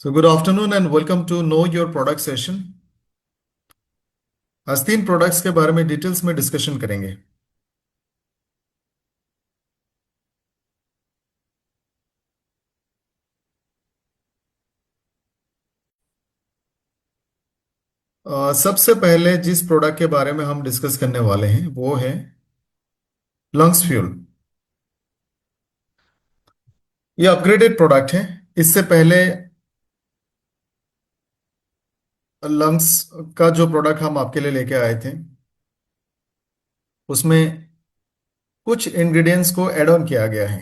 So good afternoon and welcome to Know Your Product Session. आज तीन products के बारे में डिटेल्स में डिस्कशन करेंगे। सबसे पहले जिस प्रोडक्ट के बारे में हम डिस्कस करने वाले हैं वो है लंग्स फ्यूल। ये अपग्रेडेड प्रोडक्ट है। इससे पहले लंग्स का जो प्रोडक्ट हम आपके लिए लेके आए थे उसमें कुछ इंग्रेडिएंट्स को ऐड ऑन किया गया है।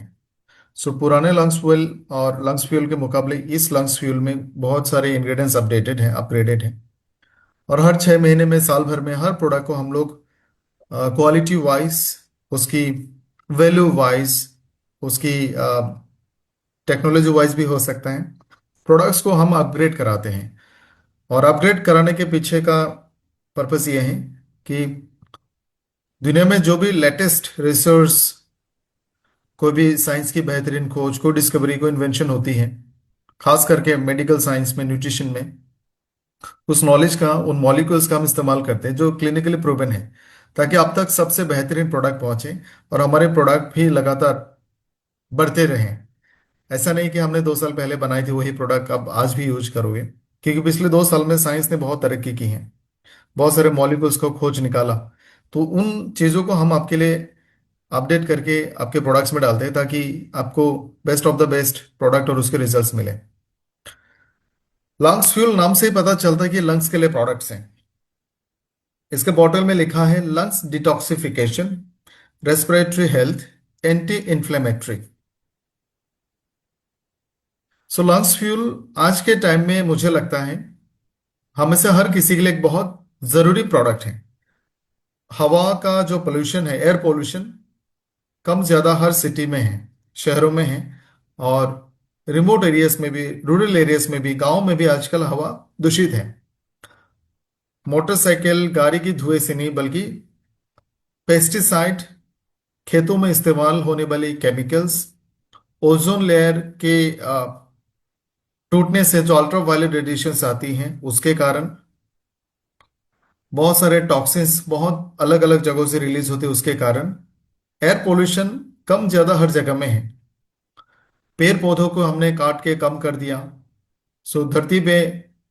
सो पुराने लंग्स फ्यूल और लंग्स फ्यूल के मुकाबले इस लंग्स फ्यूल में बहुत सारे इंग्रेडिएंट्स अपडेटेड हैं, अपग्रेडेड हैं। और हर 6 महीने में, साल भर में हर प्रोडक्ट को हम लोग क्वालिटी वाइज, उसकी वैल्यू वाइज, उसकी टेक्नोलॉजी वाइज भी हो सकता है, प्रोडक्ट्स को हम अपग्रेड कराते हैं। और अपग्रेड कराने के पीछे का पर्पस ये है कि दुनिया में जो भी लेटेस्ट रिसर्च, कोई भी साइंस की बेहतरीन खोज, कोई डिस्कवरी, कोई इन्वेंशन होती है, खास करके मेडिकल साइंस में, न्यूट्रिशन में, उस नॉलेज का, उन मॉलिक्यूल्स का हम इस्तेमाल करते हैं जो क्लिनिकली प्रूवन है, ताकि आप तक सबसे बेहतरीन प्रोडक्ट पहुंचे और हमारे प्रोडक्ट भी लगातार बढ़ते रहें। ऐसा नहीं कि हमने 2 साल पहले बनाई थी वही प्रोडक्ट अब आज भी यूज करोगे, क्योंकि पिछले 2 साल में साइंस ने बहुत तरक्की की है, बहुत सारे मॉलिक्यूल्स को खोज निकाला। तो उन चीज़ों को हम आपके लिए अपडेट करके आपके प्रोडक्ट्स में डालते हैं ताकि आपको best of the best product और उसके रिजल्ट्स मिले। लंग्स फ्यूल नाम से ही पता चलता है कि लंग्स के लिए प्रोडक्ट्स हैं। इसके बॉटल में लिखा है lungs detoxification, respiratory health, anti inflammatory. So lungs fuel आज के टाइम में मुझे लगता है हमें से हर किसी के लिए एक बहुत जरूरी प्रोडक्ट है। हवा का जो पोल्यूशन है, एयर पोल्यूशन, कम ज्यादा हर सिटी में है, शहरों में है, और रिमोट एरियाज में भी, रूरल एरियाज में भी, गांव में भी आजकल हवा दूषित है। मोटरसाइकिल, गाड़ी की धुएं से नहीं बल्कि पेस्टिसाइड, खेतों में इस्तेमाल होने वाली केमिकल्स, ओजोन लेयर के टूटने से जो अल्ट्रा वायलेट रेडिएशंस आती हैं उसके कारण, बहुत सारे टॉक्सिन्स बहुत अलग अलग जगहों से रिलीज होते हैं उसके कारण एयर पोल्यूशन कम ज्यादा हर जगह में है। पेड़ पौधों को हमने काट के कम कर दिया। सो धरती पे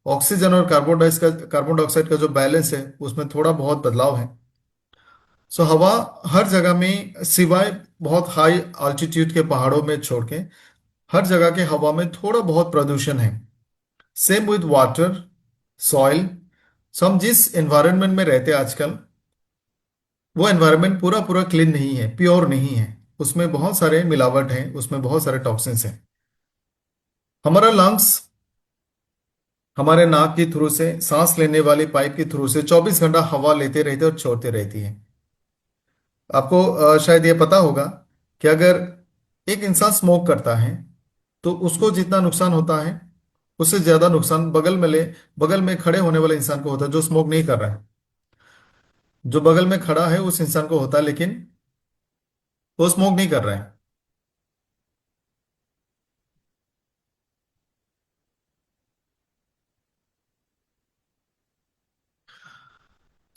ऑक्सीजन और कार्बन डाइऑक्साइड का जो बैलेंस है उसमें थोड़ा बहुत बदलाव है। सो हवा हर जगह में, सिवाय बहुत हाई अल्टीट्यूड के पहाड़ों में छोड़ के, हर जगह के हवा में थोड़ा बहुत प्रदूषण है। Same with water, soil. So हम जिस एनवायरनमेंट में रहते हैं आजकल, वो एनवायरनमेंट पूरा पूरा क्लीन नहीं है, प्योर नहीं है। उसमें बहुत सारे मिलावट हैं, उसमें बहुत सारे टॉक्सिन्स हैं। हमारा लंग्स हमारे नाक के थ्रू से, सांस लेने वाली पाइप के थ्रू से 24 घंटा हवा लेते रहते और छोड़ते रहती है। आपको शायद ये पता होगा कि अगर एक इंसान स्मोक करता है तो उसको जितना नुकसान होता है उससे ज्यादा नुकसान बगल में खड़े होने वाले इंसान को होता है जो स्मोक नहीं कर रहा है। जो बगल में खड़ा है उस इंसान को होता है, लेकिन वो स्मोक नहीं कर रहा है।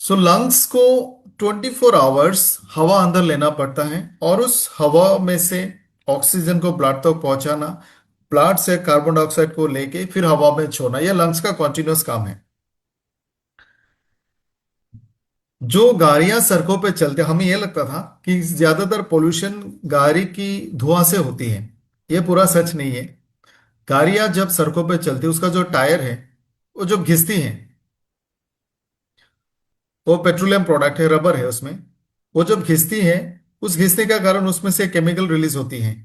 सो लंग्स को 24 आवर्स हवा अंदर लेना पड़ता है और उस हवा में से ऑक्सीजन को ब्लड तक पहुंचाना, ब्लड से कार्बन डाइऑक्साइड को लेके फिर हवा में छोड़ना, यह लंग्स का कॉन्टिन्यूअस काम है। जो गाड़ियां सड़कों पे चलते, हमें यह लगता था कि ज्यादातर पोल्यूशन गाड़ी की धुआं से होती है। यह पूरा सच नहीं है। गाड़ियां जब सड़कों पे चलती, उसका जो टायर है वो जब घिसती है, वो पेट्रोलियम प्रोडक्ट है, रबर है उसमें, वो जब घिसती है, उस घिसने का कारण उसमें से केमिकल रिलीज होती है,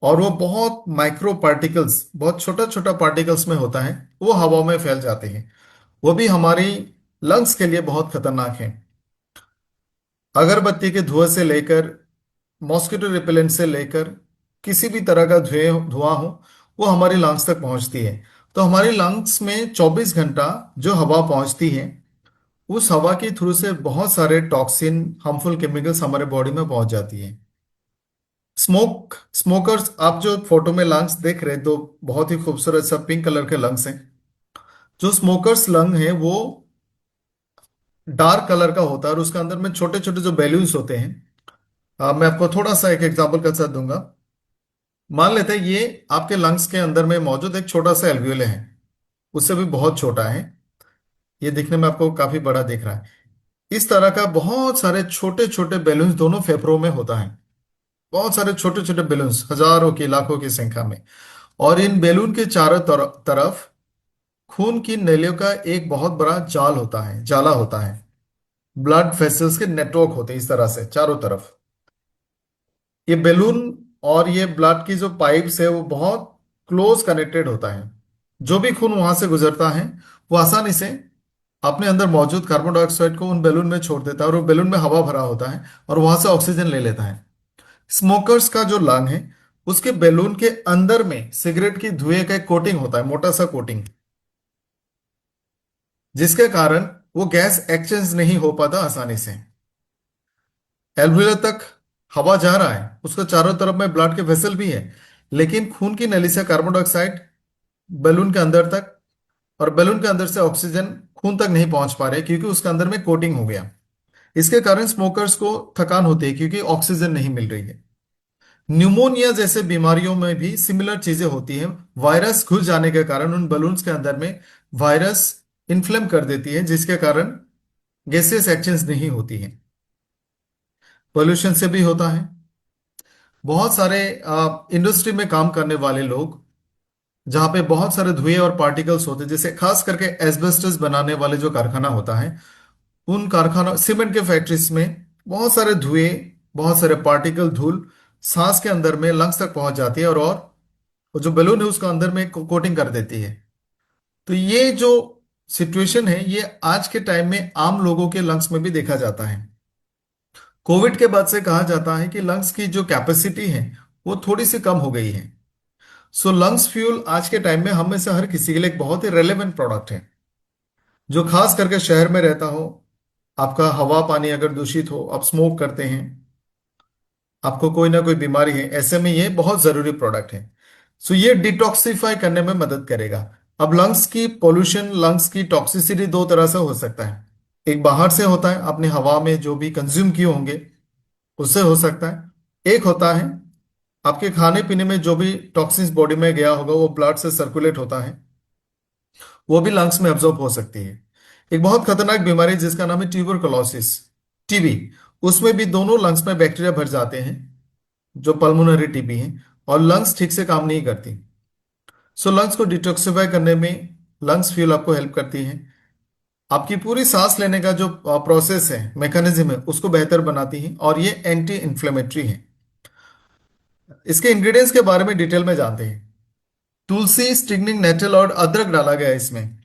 और वो बहुत माइक्रो पार्टिकल्स, बहुत छोटा छोटा पार्टिकल्स में होता है, वो हवा में फैल जाते हैं। वो भी हमारी लंग्स के लिए बहुत खतरनाक है। अगरबत्ती के धुएं से लेकर, मॉस्किटो रिपेलेंट से लेकर, किसी भी तरह का धुएं धुआं हो, वो हमारी लंग्स तक पहुंचती है। तो हमारी लंग्स में 24 घंटा जो हवा पहुंचती है, उस हवा के थ्रू से बहुत सारे टॉक्सिन, हार्मफुल केमिकल्स हमारे बॉडी में पहुंच जाती है। स्मोकर्स, आप जो फोटो में लंग्स देख रहे हैं, दो बहुत ही खूबसूरत सब पिंक कलर के लंग्स हैं। जो स्मोकर्स लंग है वो डार्क कलर का होता है और उसके अंदर में छोटे छोटे जो बैलून्स होते हैं। मैं आपको थोड़ा सा एक एग्जांपल के साथ दूंगा। मान लेते हैं ये आपके लंग्स के अंदर में मौजूद एक छोटा सा एल्वियोले है, उससे भी बहुत छोटा है। ये दिखने में आपको काफी बड़ा दिख रहा है। इस तरह का बहुत सारे छोटे छोटे बैलून्स दोनों फेफड़ों में होता है। बहुत सारे छोटे छोटे बैलून्स, हजारों की लाखों की संख्या में। और इन बैलून के चारों तरफ खून की नलियों का एक बहुत बड़ा जाल होता है, जाला होता है। ब्लड वेसल्स के नेटवर्क होते हैं इस तरह से चारों तरफ। ये बैलून और ये ब्लड की जो पाइप्स है वो बहुत क्लोज कनेक्टेड होता है। जो भी खून वहां से गुजरता है वो आसानी से अपने अंदर मौजूद कार्बन डाइऑक्साइड को उन बैलून में छोड़ देता है और वो बैलून में हवा भरा होता है और वहां से ऑक्सीजन ले लेता है। स्मोकर्स का जो लंग है उसके बैलून के अंदर में सिगरेट की धुएं का एक कोटिंग होता है, मोटा सा कोटिंग, जिसके कारण वो गैस एक्सचेंज नहीं हो पाता आसानी से। एल्वुलर तक हवा जा रहा है, उसके चारों तरफ में ब्लड के वेसल भी है, लेकिन खून की नली से कार्बन डाइऑक्साइड बैलून के अंदर तक और बैलून के अंदर से ऑक्सीजन खून तक नहीं पहुंच पा रहे क्योंकि उसके अंदर में कोटिंग हो गया। इसके कारण स्मोकर्स को थकान होती है क्योंकि ऑक्सीजन नहीं मिल रही है। न्यूमोनिया जैसे बीमारियों में भी सिमिलर चीजें होती हैं। वायरस घुस जाने के कारण उन बलून्स के अंदर में वायरस इन्फ्लेम कर देती है, जिसके कारण गैसेस एक्सचेंज नहीं होती है। पोल्यूशन से भी होता है। बहुत सारे इंडस्ट्री में काम करने वाले लोग, जहाँ पे बहुत सारे धुएं और पार्टिकल्स होते हैं, जैसे खास करके एस्बेस्टस बनाने वाले जो कारखाना होता है, उन कारखाना सीमेंट के फैक्ट्रीज में बहुत सारे धुएं, बहुत सारे पार्टिकल, धूल सांस के अंदर में लंग्स तक पहुंच जाती है और वो जो बैलून है उसका अंदर में कोटिंग कर देती है। तो ये जो सिचुएशन है ये आज के टाइम में आम लोगों के लंग्स में भी देखा जाता है। कोविड के बाद से कहा जाता है कि लंग्स की जो कैपेसिटी है वो थोड़ी सी कम हो गई है। सो लंग्स फ्यूल आज के टाइम में हम में से हर किसी के लिए एक बहुत ही रेलेवेंट प्रोडक्ट है। जो खास करके शहर में रहता हो, आपका हवा पानी अगर दूषित हो, आप स्मोक करते हैं, आपको कोई ना कोई बीमारी है, ऐसे में ये बहुत जरूरी प्रोडक्ट है। सो ये डिटॉक्सिफाई करने में मदद करेगा। अब लंग्स की पोल्यूशन, लंग्स की टॉक्सिसिटी दो तरह से हो सकता है। एक बाहर से होता है, अपने हवा में जो भी कंज्यूम किए होंगे उससे हो सकता है। एक होता है आपके खाने पीने में जो भी टॉक्सिन्स बॉडी में गया होगा वो ब्लड से सर्कुलेट होता है, वो भी लंग्स में एब्जॉर्ब हो सकती है। एक बहुत खतरनाक बीमारी जिसका नाम है ट्यूबरकुलोसिस, टीबी। उसमें भी दोनों लंग्स में बैक्टीरिया भर जाते हैं, जो पल्मोनरी टीबी है, और लंग्स ठीक से काम नहीं करती। सो लंग्स को डिटॉक्सिफाई करने में लंग्स फ्यूल आपको हेल्प करती है। आपकी पूरी सांस लेने का जो प्रोसेस है, मैकेनिज्म है, उसको बेहतर बनाती है और ये एंटी इन्फ्लेमेटरी है। इसके इंग्रेडिएंट्स के बारे में डिटेल में जानते हैं। तुलसी, स्टिंगनिंग नेटल और अदरक डाला गया है इसमें।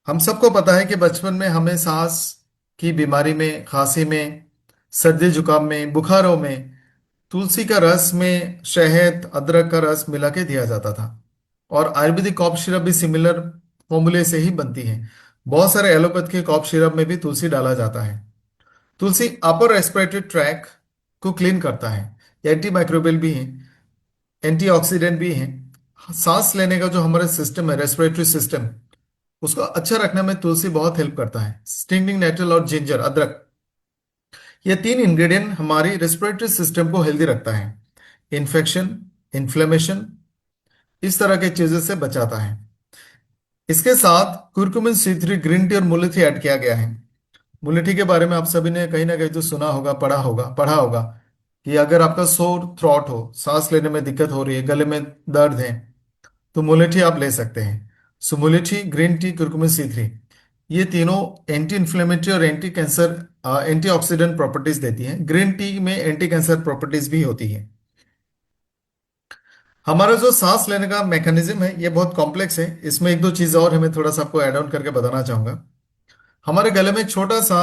हम सबको पता है कि बचपन में हमें सांस की बीमारी में, खांसी में, सर्दी जुकाम में, बुखारों में तुलसी का रस में शहद, अदरक का रस मिला के दिया जाता था। और आयुर्वेदिक कॉफ सिरप भी सिमिलर फॉर्मूले से ही बनती है। बहुत सारे एलोपैथ के कॉफ सिरप में भी तुलसी डाला जाता है। तुलसी अपर रेस्पिरेटरी ट्रैक को क्लीन करता है, एंटी माइक्रोबियल भी है, एंटीऑक्सीडेंट भी है। सांस लेने का जो हमारा सिस्टम है, रेस्पिरेटरी सिस्टम, उसको अच्छा रखने में तुलसी बहुत हेल्प करता है। स्टिंगिंग नेटल और जिंजर, अदरक, ये तीन इंग्रेडिएंट हमारी रेस्पिरेटरी सिस्टम को हेल्दी रखता है, इन्फेक्शन, इन्फ्लेमेशन, इस तरह के चीजों से बचाता है। इसके साथ कुरकुमिन C3, ग्रीन टी और मुलैठी ऐड किया गया है। मुलैठी के बारे में आप सभी ने कहीं ना कहीं तो सुना होगा, पढ़ा होगा कि अगर आपका सोर थ्रॉट हो, सांस लेने में दिक्कत हो रही है, गले में दर्द है, तो मुलेठी आप ले सकते हैं। सो मुलेठी, ग्रीन टी, कुर्कुमिन C3, ये तीनों एंटी इन्फ्लेमेटरी और एंटी कैंसर, एंटीऑक्सीडेंट प्रॉपर्टीज देती हैं। ग्रीन टी में एंटी कैंसर प्रॉपर्टीज भी होती है। हमारा जो सांस लेने का मैकेनिज्म है ये बहुत कॉम्प्लेक्स है। इसमें एक दो चीज और है, मैं थोड़ा सा आपको ऐड ऑन करके बताना चाहूंगा। हमारे गले में एक छोटा सा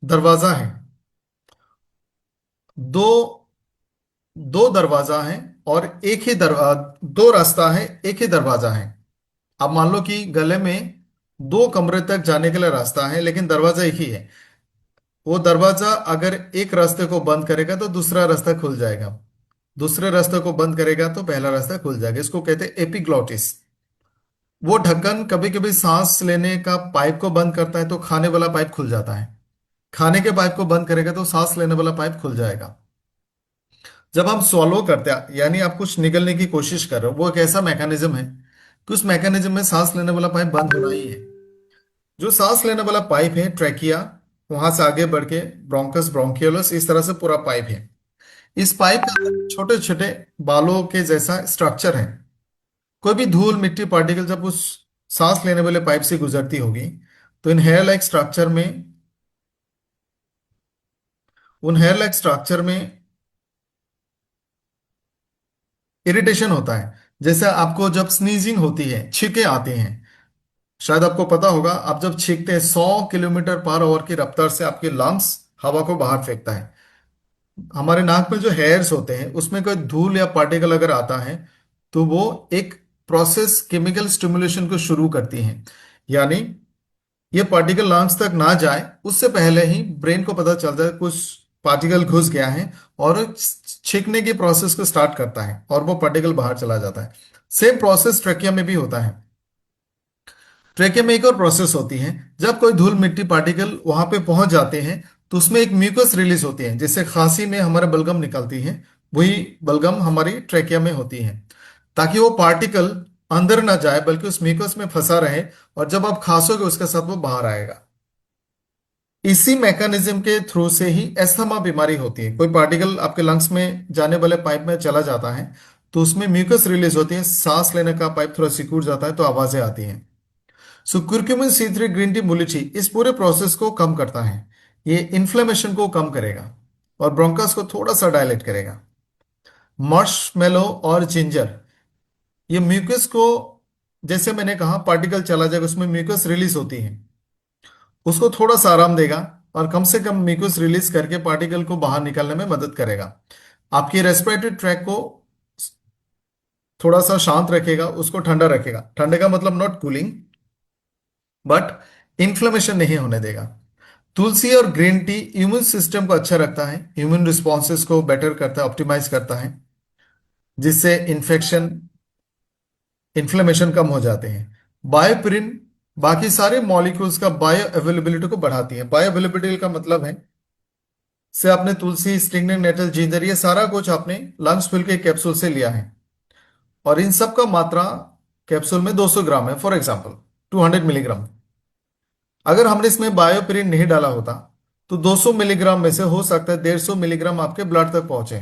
दरवाजा है। दो दो दरवाजा है और एक ही दो रास्ता है, एक ही दरवाजा है। अब मान लो कि गले में दो कमरे तक जाने के लिए रास्ता है लेकिन दरवाजा एक ही है। वो दरवाजा अगर एक रास्ते को बंद करेगा तो दूसरा रास्ता खुल जाएगा, दूसरे रास्ते को बंद करेगा तो पहला रास्ता खुल जाएगा। इसको कहते हैं एपिग्लॉटिस। वो ढक्कन कभी कभी सांस लेने का पाइप को बंद करता है तो खाने वाला पाइप खुल जाता है, खाने के पाइप को बंद करेगा तो सांस लेने वाला पाइप खुल जाएगा। जब हम सॉल्व करते हैं यानी आप कुछ निगलने की कोशिश कर रहे हो, वो एक ऐसा मैकेनिज्म है कि उस मैकेनिज्म में सांस लेने वाला पाइप बंद होना ही है। जो सांस लेने वाला पाइप है ट्रैकिया, वहां से आगे बढ़ के ब्रोंकस ब्रोंकियोलस, इस तरह से पूरा पाइप है। इस पाइप का छोटे छोटे बालों के जैसा स्ट्रक्चर है। कोई भी धूल मिट्टी पार्टिकल जब उस सांस लेने वाले पाइप से गुजरती होगी तो इन हेयर लाइक स्ट्रक्चर में, उन हेयर लाइक स्ट्रक्चर में इरिटेशन होता है। जैसे आपको जब स्नीजिंग होती है, छींके आते हैं, शायद आपको पता होगा, आप जब छींकते हैं 100 किलोमीटर पर आवर की रफ्तार से आपके लंग्स हवा को बाहर फेंकता है। हमारे नाक में जो हेयर्स होते हैं उसमें कोई धूल या पार्टिकल अगर आता है तो वो एक प्रोसेस केमिकल स्टिमुलेशन को शुरू करती हैं। यानी ये पार्टिकल लंग्स तक ना जाए उससे पहले ही ब्रेन को पता चलता है कुछ पार्टिकल घुस गया है, और छींकने की प्रोसेस को स्टार्ट करता है और वो पार्टिकल बाहर चला जाता है। सेम प्रोसेस ट्रेकिया में भी होता है। ट्रेकिया में एक और प्रोसेस होती है, जब कोई धूल मिट्टी पार्टिकल वहां पे पहुंच जाते हैं तो उसमें एक म्यूकस रिलीज होती है, जिससे खांसी में हमारे बलगम निकलती है। वही बलगम हमारी ट्रेकिया में होती है, ताकि वो पार्टिकल अंदर ना जाए बल्कि उस म्यूकस में फंसा रहे, और जब आप खांसोगे उसके साथ वो बाहर आएगा। इसी मैकेनिज्म के थ्रू से ही अस्थमा बीमारी होती है। कोई पार्टिकल आपके लंग्स में जाने वाले पाइप में चला जाता है तो उसमें म्यूकस रिलीज होती है, सांस लेने का पाइप थोड़ा सिकुड़ जाता है तो आवाजें आती हैं। सो कुर्क्यूमिन C3 ग्रीन टी मुलिची इस पूरे प्रोसेस को कम करता है। ये इन्फ्लेमेशन को कम करेगा और ब्रोंकस को थोड़ा सा डायलेट करेगा। मार्शमेलो और जिंजर, ये म्यूकस को, जैसे मैंने कहा पार्टिकल चला जाएगा उसमें म्यूकस रिलीज होती है, उसको थोड़ा सा आराम देगा और कम से कम म्यूकस रिलीज करके पार्टिकल को बाहर निकालने में मदद करेगा। आपकी रेस्पिरेटरी ट्रैक को थोड़ा सा शांत रखेगा, उसको ठंडा रखेगा। ठंडे का मतलब नॉट कूलिंग, बट इन्फ्लेमेशन नहीं होने देगा। तुलसी और ग्रीन टी इम्यून सिस्टम को अच्छा रखता है, इम्यून रिस्पॉन्सेस को बेटर करता है, ऑप्टिमाइज करता है, जिससे इन्फेक्शन इन्फ्लेमेशन कम हो जाते हैं। बायोपिरिन बाकी सारे मॉलिक्यूल्स का बायो अवेलेबिलिटी को बढ़ाती है। बायो अवेलेबिलिटी का मतलब है, से आपने तुलसी स्टिंगनिंग नेटल जिंजर ये सारा कुछ आपने लंग्स फिल के कैप्सूल से लिया है, और इन सब का मात्रा कैप्सूल में 200 ग्राम है, फॉर एग्जाम्पल 200 मिलीग्राम। अगर हमने इसमें बायोपिरिन नहीं डाला होता तो 200 मिलीग्राम में से हो सकता है 150 मिलीग्राम आपके ब्लड तक पहुंचे।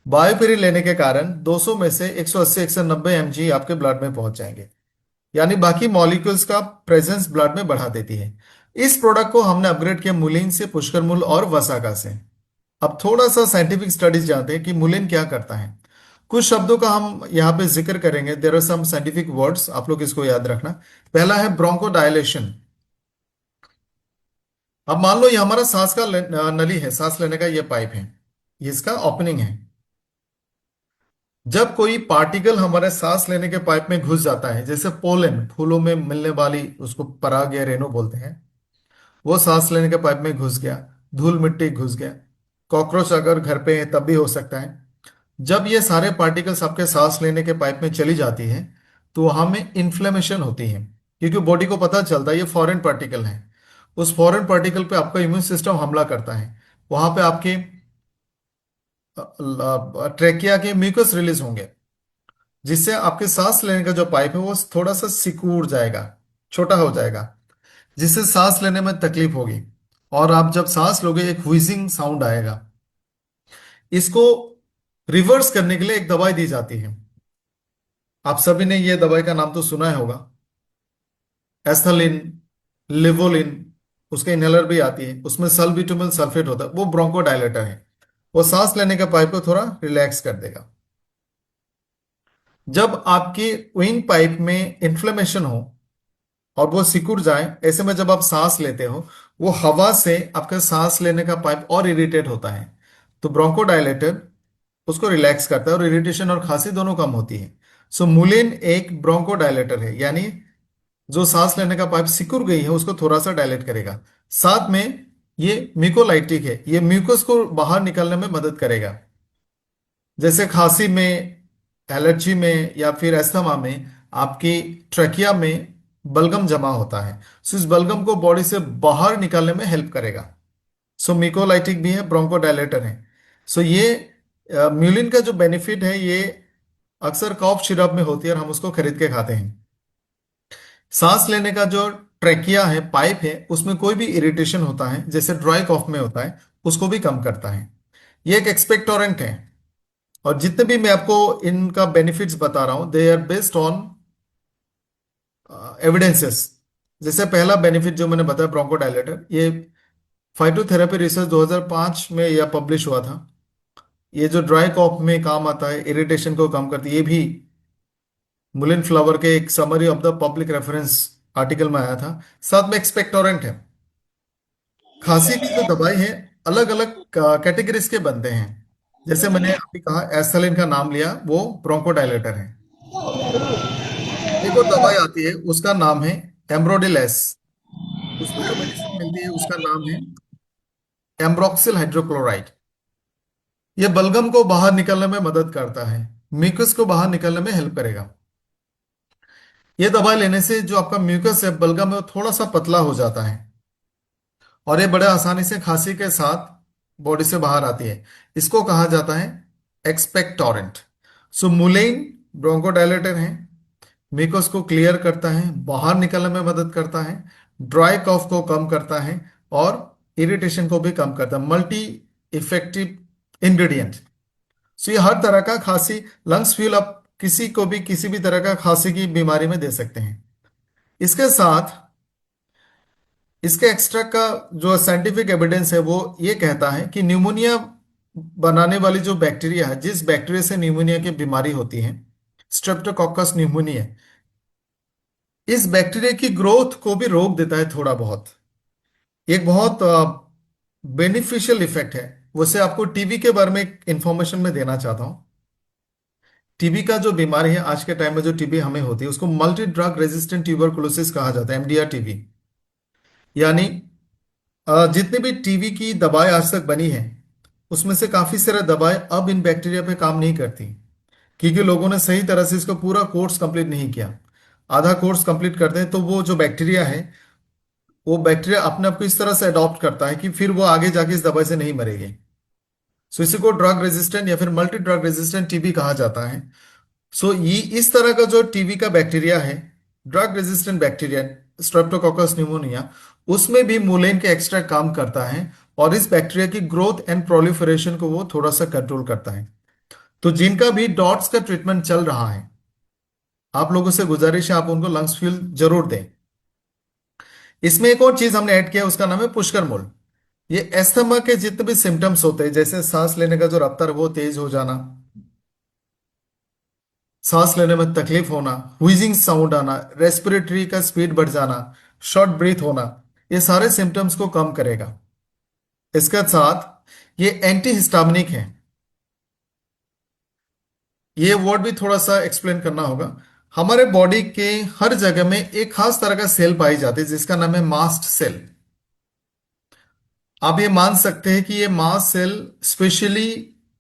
बायोपिरिन लेने के कारण 200 में से 180 190 mg आपके ब्लड में पहुंच जाएंगे, यानी बाकी मॉलिक्यूल्स का प्रेजेंस ब्लड में बढ़ा देती है। इस प्रोडक्ट को हमने अपग्रेड किया मुलिन से, पुष्करमुल और वसाका से। अब थोड़ा सा साइंटिफिक स्टडीज जानते हैं कि मुलिन क्या करता है। कुछ शब्दों का हम यहाँ पे जिक्र करेंगे, there are some scientific words, आप लोग इसको याद रखना। पहला है ब्रोंकोडायलेशन। अब मान लो ये हमारा सांस का नली है, सांस लेने का ये पाइप है, ये इसका ओपनिंग है। जब कोई पार्टिकल हमारे सांस लेने के पाइप में घुस जाता है, जैसे पोलन, फूलों में मिलने वाली, उसको पराग या रेणु बोलते हैं, वो सांस लेने के पाइप में घुस गया, धूल मिट्टी घुस गया, कॉकरोच अगर घर पे है तब भी हो सकता है। जब ये सारे पार्टिकल्स आपके सांस लेने के पाइप में चली जाती है तो वहां में इन्फ्लेमेशन होती है, क्योंकि बॉडी को पता चलता है ये फॉरेन पार्टिकल है। उस फॉरेन पार्टिकल पे आपका इम्यून सिस्टम हमला करता है। वहां पे आपके ट्रेकिया के म्यूकस रिलीज होंगे, जिससे आपके सांस लेने का जो पाइप है वो थोड़ा सा सिकुड़ जाएगा, छोटा हो जाएगा, जिससे सांस लेने में तकलीफ होगी, और आप जब सांस लोगे एक व्हीजिंग साउंड आएगा। इसको रिवर्स करने के लिए एक दवाई दी जाती है। आप सभी ने ये दवाई का नाम तो सुना ही होगा, एस्थलिन, लिवोलिन। उसके इनहेलर भी आती है, उसमें सल्ब्यूटामॉल सल्फेट होता है, वो ब्रोंकोडायलेटर है। वो सांस लेने का पाइप को थोड़ा रिलैक्स कर देगा। जब आपकी विंड पाइप में इन्फ्लेमेशन हो और वो सिकुड़ जाए, ऐसे में जब आप सांस लेते हो वो हवा से आपका सांस लेने का पाइप और इरिटेट होता है, तो ब्रोंकोडायलेटर उसको रिलैक्स करता है और इरिटेशन और खांसी दोनों कम होती है। सो मुलिन एक ब्रोंकोडायलेटर है, यानी जो सांस लेने का पाइप सिकुड़ गई है उसको थोड़ा सा डायलेट करेगा। साथ में ये म्यूकोलाइटिक है, ये म्यूकस को बाहर निकालने में मदद करेगा। जैसे खांसी में, एलर्जी में या फिर अस्थमा में आपकी ट्रकिया में बलगम जमा होता है, सो इस बलगम को बॉडी से बाहर निकालने में हेल्प करेगा। सो म्यूकोलाइटिक भी है, ब्रोंकोडायलेटर है। सो ये म्यूलिन का जो बेनिफिट है, ये अक्सर कॉफ सिरप में होती है और हम उसको खरीद के खाते हैं। सांस लेने का जो ट्रेकिया है, पाइप है, उसमें कोई भी इरिटेशन होता है जैसे ड्राई कॉफ में होता है, उसको भी कम करता है। ये एक एक्सपेक्टोरेंट है। और जितने भी मैं आपको इनका बेनिफिट्स बता रहा हूं, they are based on evidences. जैसे पहला बेनिफिट जो मैंने बताया, ब्रोंकोडायलेटर, ये फाइटोथेरेपी रिसर्च 2005 में यह पब्लिश हुआ था। ये जो ड्राई कॉफ में काम आता है, इरिटेशन को कम करती है, ये भी मुलिन फ्लावर के एक summary of the public reference article में आया था। साथ में एक्सपेक्टोरेंट है। खांसी की जो दवाई है, अलग अलग कैटेगरीज के बनते हैं। जैसे मैंने अभी कहा, एस्थलिन का नाम लिया, वो ब्रोंकोडायलेटर है। एक और दवाई आती है, उसका नाम है एम्ब्रोडिलेस। उसमें जो मेडिसिन मिलती है उसका नाम है एम्ब्रोक्सिल हाइड्रोक्लोराइड। ये बलगम को बाहर निकलने में मदद करता है, म्यूकस को बाहर निकलने में हेल्प करेगा। ये दवाई लेने से जो आपका म्यूकस है, बलगम है, वो थोड़ा सा पतला हो जाता है और ये बड़े आसानी से खांसी के साथ बॉडी से बाहर आती है। इसको कहा जाता है एक्सपेक्टोरेंट। सो मुलेन ब्रोंकोडायलेटर है, म्यूकस को क्लियर करता है, बाहर निकलने में मदद करता है, ड्राई कॉफ को कम करता है और इरिटेशन को भी कम करता है। Multi effective ingredient. सो ये हर तरह का खांसी, लंग्स फ्यूल आप किसी को भी किसी भी तरह का खांसी की बीमारी में दे सकते हैं। इसके साथ इसके एक्सट्रैक्ट का जो साइंटिफिक एविडेंस है, वो ये कहता है कि न्यूमोनिया बनाने वाली जो बैक्टीरिया है, जिस बैक्टीरिया से न्यूमोनिया की बीमारी होती है, स्ट्रेप्टोकोकस न्यूमोनिया, इस बैक्टीरिया की ग्रोथ को भी रोक देता है थोड़ा बहुत। एक बहुत बेनिफिशियल इफेक्ट है। वैसे आपको टीबी के बारे में इंफॉर्मेशन में देना चाहता हूँ। टीबी का जो बीमारी है, आज के टाइम में जो टीबी हमें होती है, उसको मल्टी ड्रग रेजिस्टेंट ट्यूबरकुलोसिस कहा जाता है, एमडीआर टीबी। यानी जितनी भी टीबी की दवाएं आज तक बनी है, उसमें से काफी सारे दवाएं अब इन बैक्टीरिया पे काम नहीं करती, क्योंकि लोगों ने सही तरह से इसको पूरा कोर्स कंप्लीट नहीं किया। आधा कोर्स कंप्लीट करते हैं तो वो जो बैक्टीरिया है, वो बैक्टीरिया अपने आप को इस तरह से अडॉप्ट करता है कि फिर वो आगे जाके इस दवाई से नहीं मरेगी। सो इसी को ड्रग रेजिस्टेंट या फिर मल्टी ड्रग रेजिस्टेंट टीबी कहा जाता है। सो ये इस तरह का जो टीबी का बैक्टीरिया है, drug resistant bacteria, Streptococcus pneumonia, उसमें भी मुलेन के एक्स्ट्रा काम करता है और इस बैक्टीरिया की ग्रोथ एंड प्रोलिफरेशन को वो थोड़ा सा कंट्रोल करता है। तो जिनका भी डॉट्स का ट्रीटमेंट चल रहा है, आप लोगों से गुजारिश है, आप उनको लंग्स फ्यूल जरूर दें। इसमें एक और चीज हमने ऐड किया, उसका नाम है पुष्कर मोल। ये एस्थमा के जितने भी सिम्टम्स होते हैं, जैसे सांस लेने का जो रफ्तार है वो तेज हो जाना, सांस लेने में तकलीफ होना, व्हीजिंग साउंड आना, रेस्पिरेटरी का स्पीड बढ़ जाना, शॉर्ट ब्रीथ होना, ये सारे सिम्टम्स को कम करेगा। इसके साथ ये एंटी हिस्टामिनिक है। ये वर्ड भी थोड़ा सा एक्सप्लेन करना होगा। हमारे बॉडी के हर जगह में एक खास तरह का सेल पाई जाती है जिसका नाम है मास्ट सेल। आप ये मान सकते हैं कि ये mast cell specially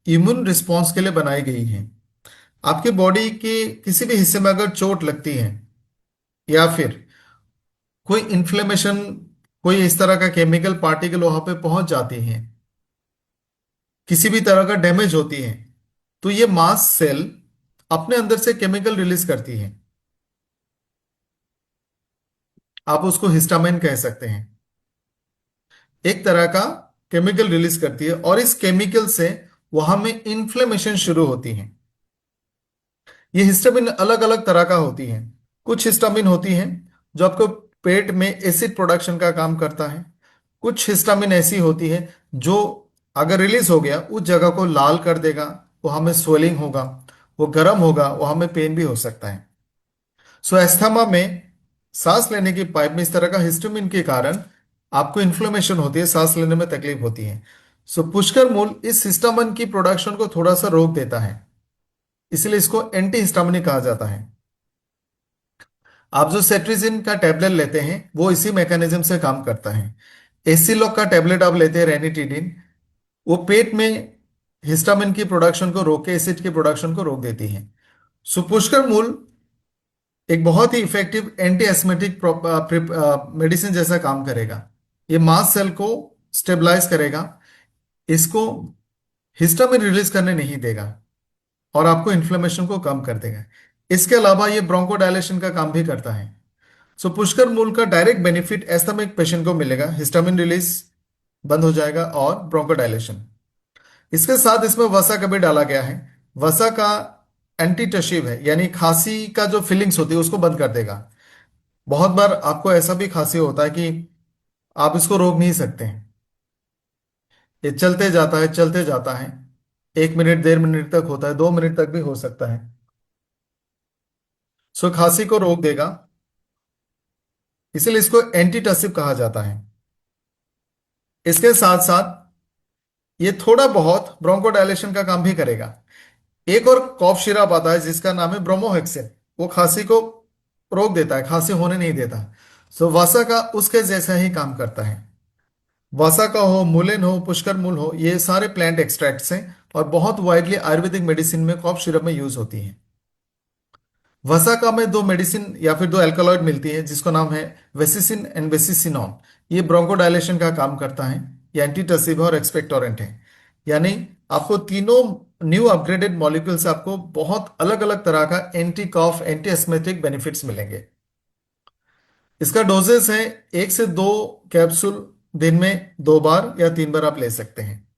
immune response के लिए बनाई गई है। आपके बॉडी के किसी भी हिस्से में अगर चोट लगती है या फिर कोई इन्फ्लेमेशन, कोई इस तरह का केमिकल पार्टिकल वहां पे पहुंच जाती है, किसी भी तरह का डैमेज होती है, तो ये मास्ट सेल अपने अंदर से केमिकल रिलीज करती है। आप उसको हिस्टामाइन कह सकते हैं। एक तरह का केमिकल रिलीज करती है और इस केमिकल से वहां में इन्फ्लेमेशन शुरू होती है। ये हिस्टामिन अलग अलग तरह का होती है। कुछ हिस्टामिन होती है जो आपको पेट में एसिड प्रोडक्शन का काम करता है। कुछ हिस्टामिन ऐसी होती है जो अगर रिलीज हो गया, उस जगह को लाल कर देगा, वो हमें स्वेलिंग होगा, वो गर्म होगा, वो हमें पेन भी हो सकता है। सो एस्थमा में, सांस लेने की पाइप में इस तरह का हिस्टामिन के कारण आपको इन्फ्लेमेशन होती है, सांस लेने में तकलीफ होती है। सो पुष्कर मूल इस हिस्टामिन की प्रोडक्शन को थोड़ा सा रोक देता है, इसलिए इसको एंटी हिस्टामिनिक कहा जाता है। आप जो सेट्रिजिन का टैबलेट लेते हैं, वो इसी मैकेनिज्म से काम करता है। एसिलॉक का टेबलेट आप लेते हैं, रेनिटिडिन, वो पेट में हिस्टामिन की प्रोडक्शन को रोक के एसिड की प्रोडक्शन को रोक देती है। सो पुष्कर मूल एक बहुत ही इफेक्टिव एंटी एस्मेटिक मेडिसिन जैसा काम करेगा। ये मास्ट सेल को स्टेबलाइज करेगा, इसको हिस्टामिन रिलीज करने नहीं देगा, और आपको इन्फ्लेमेशन को कम कर देगा। इसके अलावा ये ब्रोंकोडायलेशन का काम भी करता है। सो पुष्कर मूल का डायरेक्ट बेनिफिट एस्थमेटिक पेशेंट को मिलेगा, हिस्टामिन रिलीज बंद हो जाएगा और ब्रोंकोडायलेशन। इसके साथ इसमें वसा का भी डाला गया है। वसा का एंटीटशिव है, यानी खांसी का जो फीलिंग्स होती है उसको बंद कर देगा। बहुत बार आपको ऐसा भी खांसी होता है कि आप इसको रोक नहीं सकते हैं, ये चलते जाता है चलते जाता है, 1 मिनट 1.5 मिनट तक होता है, 2 मिनट तक भी हो सकता है। सो खांसी को रोक देगा, इसीलिए इसको एंटीटसिव कहा जाता है। इसके साथ साथ ये थोड़ा बहुत ब्रोंकोडायलेशन का काम भी करेगा। एक और कॉफ सिरप आता है जिसका नाम है ब्रोमोहेक्सिन, वो खांसी को रोक देता है, खांसी होने नहीं देता। सो वासा का उसके जैसा ही काम करता है। वासा का हो, मुलेन हो, पुष्कर मूल हो, ये सारे प्लांट एक्सट्रैक्ट्स हैं और बहुत वाइडली आयुर्वेदिक मेडिसिन में कॉफ सिरप में यूज होती हैं। वसाका में दो मेडिसिन या फिर दो एल्कलॉइड मिलती है जिसका नाम है वेसिसिन एंड वेसिसिनॉन। ये ब्रोंकोडायलेशन का काम करता है, ये एंटीटसिव और एक्सपेक्टोरेंट है। यानी आपको तीनों न्यू अपग्रेडेड मॉलिक्यूल से आपको बहुत अलग अलग तरह का एंटी कॉफ एंटी एस्मेटिक बेनिफिट्स मिलेंगे। इसका डोजेस है 1 से 2 कैप्सूल, दिन में 2 बार या 3 बार आप ले सकते हैं।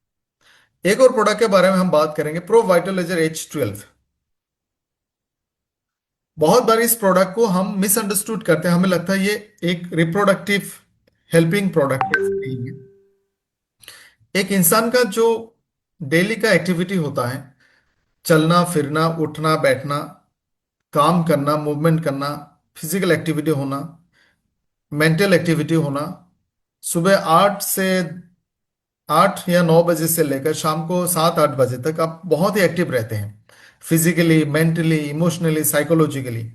एक और प्रोडक्ट के बारे में हम बात करेंगे, प्रो वाइटलाइजर H12। बहुत बार इस प्रोडक्ट को हम मिसअंडरस्टूड करते हैं, हमें लगता है ये एक रिप्रोडक्टिव हेल्पिंग प्रोडक्ट नहीं है। एक इंसान का जो डेली का एक्टिविटी होता है, चलना फिरना, उठना बैठना, काम करना, मूवमेंट करना, फिजिकल एक्टिविटी होना, मेंटल एक्टिविटी होना, सुबह 8 या 9 बजे से लेकर शाम को 7-8 बजे तक आप बहुत ही एक्टिव रहते हैं, फिजिकली, मेंटली, इमोशनली, साइकोलॉजिकली।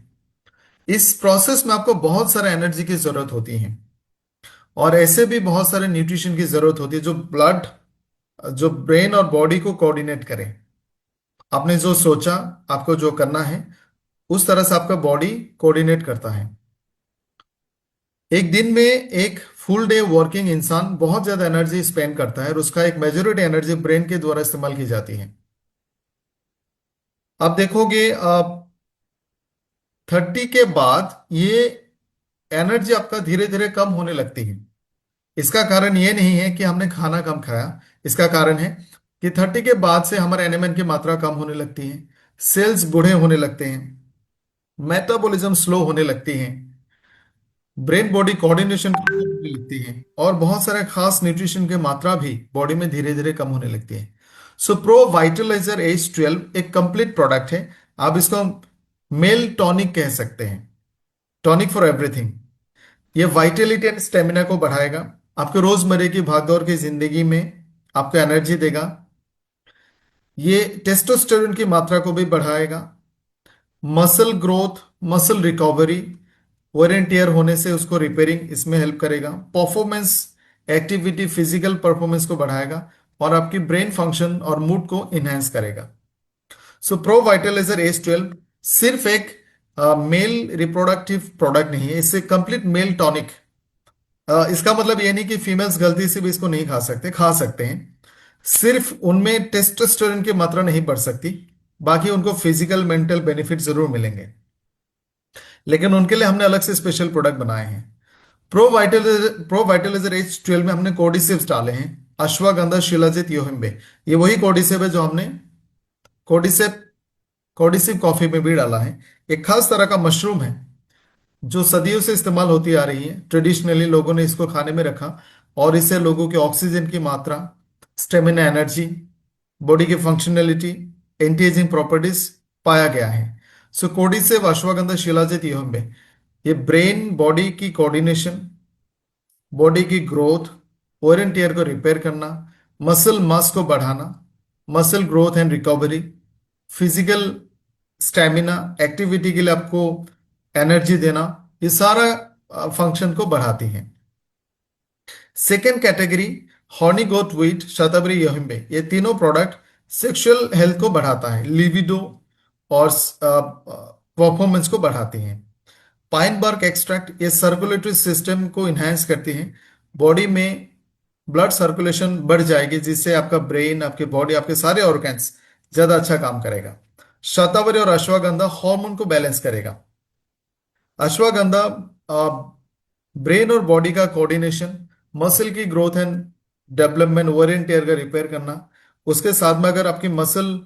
इस प्रोसेस में आपको बहुत सारा एनर्जी की जरूरत होती है, और ऐसे भी बहुत सारे न्यूट्रिशन की जरूरत होती है जो ब्लड, जो ब्रेन और बॉडी को कोऑर्डिनेट करे। आपने जो सोचा, आपको जो करना है, उस तरह से आपका बॉडी कोऑर्डिनेट करता है। एक दिन में एक फुल डे वर्किंग इंसान बहुत ज्यादा एनर्जी स्पेंड करता है और उसका एक मेजॉरिटी एनर्जी ब्रेन के द्वारा इस्तेमाल की जाती है। आप देखोगे, आप 30 के बाद ये एनर्जी आपका धीरे धीरे कम होने लगती है। इसका कारण ये नहीं है कि हमने खाना कम खाया, इसका कारण है कि 30 के बाद से हमारे एनिमन की मात्रा कम होने लगती है, सेल्स बूढ़े होने लगते हैं, मेटाबॉलिज्म स्लो होने लगती है, ब्रेन बॉडी कोऑर्डिनेशन होने लगती है, और बहुत सारे खास न्यूट्रिशन की मात्रा भी बॉडी में धीरे धीरे कम होने लगती है। सो प्रो वाइटलाइजर H12 एक कंप्लीट प्रोडक्ट है। आप इसको मेल टॉनिक कह सकते हैं, टॉनिक फॉर एवरीथिंग। ये वाइटेलिटी एंड स्टेमिना को बढ़ाएगा, आपके रोजमर्रे की भागदौड़ की जिंदगी में आपको एनर्जी देगा। ये टेस्टोस्टेरोन की मात्रा को भी बढ़ाएगा, muscle growth, muscle recovery, wear and tear होने से उसको रिपेयरिंग इसमें हेल्प करेगा, परफॉर्मेंस, एक्टिविटी, फिजिकल परफॉर्मेंस को बढ़ाएगा, और आपकी ब्रेन फंक्शन और मूड को इनहेंस करेगा। सो प्रो वाइटलाइजर H12 सिर्फ एक मेल रिप्रोडक्टिव प्रोडक्ट नहीं है, इससे कंप्लीट मेल टॉनिक। इसका मतलब ये नहीं कि फीमेल्स गलती से भी इसको नहीं खा सकते, खा सकते हैं। सिर्फ उनमें टेस्टोस्टेरोन की मात्रा नहीं बढ़ सकती, बाकी उनको फिजिकल मेंटल बेनिफिट जरूर मिलेंगे, लेकिन उनके लिए हमने अलग से स्पेशल प्रोडक्ट बनाए हैं। प्रो वाइटलाइजर H12 में हमने कोर्डिसिव्स डाले हैं, अश्वगंधा, शिलाजित, योहिम्बे। ये वही कोर्डिसिव है जो हमने कोर्डिसिव कोर्डिसिव कॉफी में भी डाला है। एक खास तरह का मशरूम है जो सदियों से इस्तेमाल होती आ रही है, ट्रेडिशनली लोगों ने इसको खाने में रखा, और इससे लोगों के ऑक्सीजन की मात्रा, स्टेमिना, एनर्जी, बॉडी की फंक्शनैलिटी, एंटी एजिंग प्रॉपर्टीज पाया गया है। सो कोर्डिसिव, अश्वगंधा, शिलाजित, योहिम्बे, ये ब्रेन बॉडी की कोऑर्डिनेशन, बॉडी की ग्रोथ, ओर एंड टियर को रिपेयर करना, मसल मास को बढ़ाना, muscle growth and recovery, physical stamina, activity के लिए आपको एनर्जी देना, ये सारा फंक्शन को बढ़ाती हैं। सेकेंड कैटेगरी हॉर्नी गोट वीट, शतावरी यहिम्बे, ये तीनों प्रोडक्ट सेक्सुअल हेल्थ को बढ़ाता है, लिविडो और परफॉर्मेंस को बढ़ाती हैं। पाइन बार्क एक्सट्रैक्ट ये सर्कुलेटरी सिस्टम को इन्हांस करती हैं, बॉडी में ब्लड सर्कुलेशन बढ़ जाएगी, जिससे आपका ब्रेन, आपकी बॉडी, आपके सारे ऑर्गन्स ज्यादा अच्छा काम करेगा। शतावरी और अश्वगंधा हार्मोन को बैलेंस करेगा। अश्वगंधा ब्रेन और बॉडी का कोऑर्डिनेशन, मसल की ग्रोथ एंड डेवलपमेंट, ओरिएंट टेयर का रिपेयर करना। उसके साथ में अगर आपकी मसल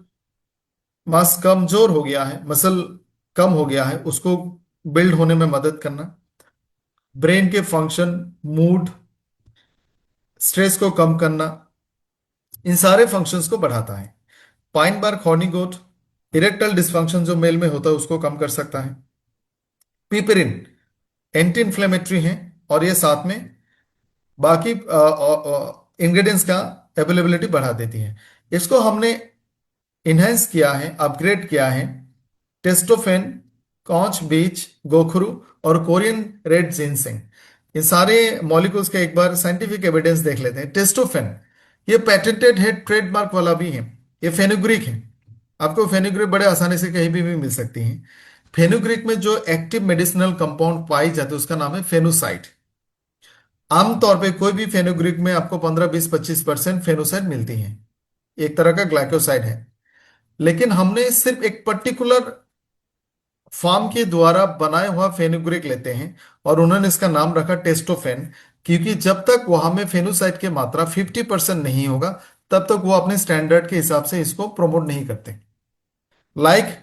मास कमजोर हो गया है, मसल कम हो गया है, उसको बिल्ड होने में मदद करना। ब्रेन के फंक्शन, मूड, स्ट्रेस को कम करना, इन सारे फंक्शंस को बढ़ाता है। पाइन बार्क हॉर्नी गोट इरेक्टल डिस्फंक्शन जो मेल में होता है उसको कम कर सकता है। पिपरिन एंटी इंफ्लेमेटरी है, और ये साथ में बाकी इंग्रेडिएंट्स का अवेलेबिलिटी बढ़ा देती है। इसको हमने इनहेंस किया है, अपग्रेड किया है टेस्टोफेन, कॉच बीच, गोखरू और कोरियन रेड जिनसेंग। इन सारे मॉलिक्यूल्स का एक बार साइंटिफिक एविडेंस देख लेते हैं। टेस्टोफेन ये पेटेंटेड है, ट्रेडमार्क वाला भी है। ये फेनुग्रीक है, आपको फेनुग्रीक बड़े आसानी से कहीं भी मिल सकती है। फेनुग्रीक में जो एक्टिव मेडिसिनल कंपाउंड पाई जाते हैं उसका नाम है फेनुसाइड। आमतौर पे कोई भी फेनुग्रीक में आपको 15, 20, 25% फेनुसाइड मिलती है, एक तरह का ग्लाइकोसाइड है। लेकिन हमने सिर्फ एक पर्टिकुलर फार्म के द्वारा बनाया हुआ फेनुग्रीक लेते हैं, और उन्होंने इसका नाम रखा टेस्टोफेन, क्योंकि जब तक वहां में फेनुसाइड की मात्रा 50% नहीं होगा तब तक वो अपने स्टैंडर्ड के हिसाब से इसको प्रमोट नहीं करते। लाइक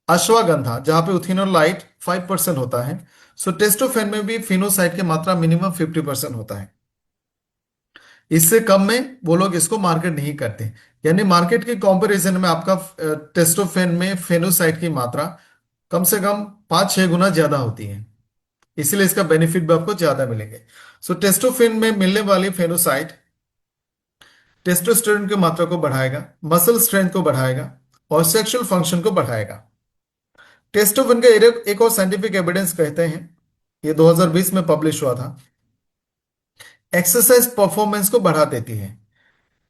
अश्वगंधा जहां पे उथिनोलाइट 5% होता है, सो टेस्टोफेन में भी फिनोसाइड की मात्रा मिनिमम 50% होता है। इससे कम में वो लोग इसको मार्केट नहीं करते, यानी मार्केट के कंपैरिजन में आपका टेस्टोफेन में फेनोसाइड की मात्रा कम से कम 5-6 गुना ज्यादा होती है, इसलिए इसका बेनिफिट भी आपको ज्यादा मिलेंगे। सो टेस्टोफेन में मिलने वाली फेनोसाइड टेस्टोस्टेरोन की मात्रा को बढ़ाएगा, मसल स्ट्रेंथ को बढ़ाएगा और सेक्सुअल फंक्शन को बढ़ाएगा। टेस्टोफेन का एक और साइंटिफिक एविडेंस कहते हैं, ये 2020 में पब्लिश हुआ था, एक्सरसाइज परफॉर्मेंस को बढ़ा देती है।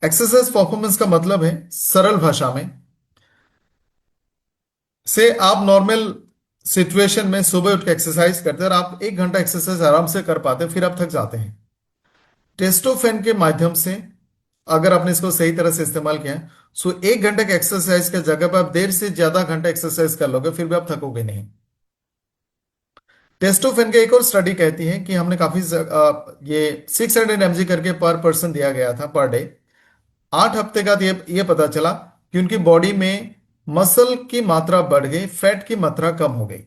एक्सरसाइज परफॉर्मेंस का मतलब है सरल भाषा में से, आप नॉर्मल सिचुएशन में सुबह उठ के एक्सरसाइज करते हैं और आप 1 घंटा एक्सरसाइज आराम से कर पाते हैं, फिर आप थक जाते हैं। टेस्टोफेन के माध्यम से अगर आपने इसको सही तरह से इस्तेमाल किया है, सो 1 घंटे के एक्सरसाइज के जगह पर आप देर से ज्यादा घंटा एक्सरसाइज कर लोगे, फिर भी आप थकोगे नहीं। टेस्टोफेन की एक और स्टडी कहती है कि हमने काफी ये 600 mg करके पर पर्सन दिया गया था पर डे। 8 हफ्ते का ये पता चला कि उनकी बॉडी में मसल की मात्रा बढ़ गई, फैट की मात्रा कम हो गई।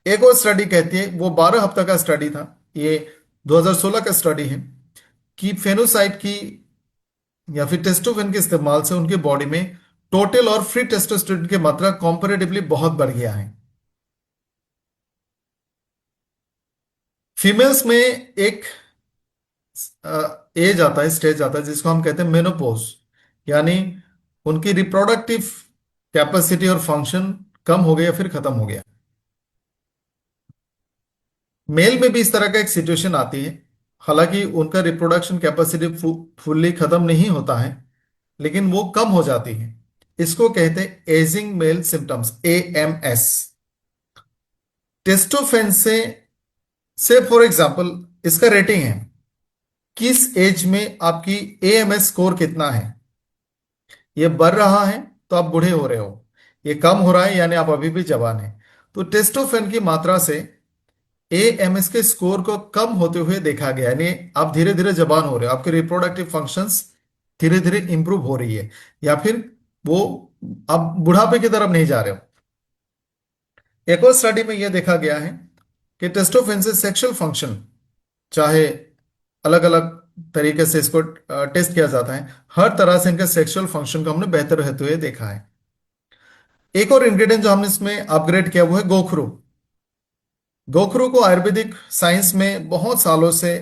एक और स्टडी कहती है, वो 12 हफ्ता का स्टडी था, ये 2016 का स्टडी है, कि फेनोसाइड की या फिर टेस्टोफेन के इस्तेमाल से उनके बॉडी में टोटल और फ्री टेस्टोस्टेरोन की मात्रा कंपैरेटिवली बहुत बढ़ गया है। फीमेल्स में एक एज आता है, स्टेज आता है जिसको हम कहते हैं मेनोपोज, यानी उनकी रिप्रोडक्टिव कैपेसिटी और फंक्शन कम हो गया, फिर खत्म हो गया। मेल में भी इस तरह का एक सिचुएशन आती है, हालांकि उनका रिप्रोडक्शन कैपेसिटी फुल्ली खत्म नहीं होता है, लेकिन वो कम हो जाती है। इसको कहते हैं एजिंग मेल सिम्टम्स, AMS। टेस्टोफेन से फॉर एग्जांपल इसका रेटिंग है, किस एज में आपकी AMS स्कोर कितना है। ये बढ़ रहा है तो आप बूढ़े हो रहे हो, ये कम हो रहा है यानी आप अभी भी जवान हैं। तो टेस्टोफेन की मात्रा से AMS के स्कोर को कम होते हुए देखा गया, यानी आप धीरे धीरे जवान हो रहे हो, आपके रिप्रोडक्टिव फंक्शंस धीरे धीरे इंप्रूव हो रही है, या फिर वो आप बुढ़ापे की तरफ नहीं जा रहे हो। एक और स्टडी में यह देखा गया है कि टेस्टोफेन से सेक्सुअल फंक्शन, चाहे अलग अलग तरीके से इसको टेस्ट किया जाता है, हर तरह से इनका सेक्सुअल फंक्शन को हमने बेहतर होते हुए देखा है। एक और इंग्रेडिएंट जो हमने इसमें अपग्रेड किया वो है गोखरू। गोखरू को आयुर्वेदिक साइंस में बहुत सालों से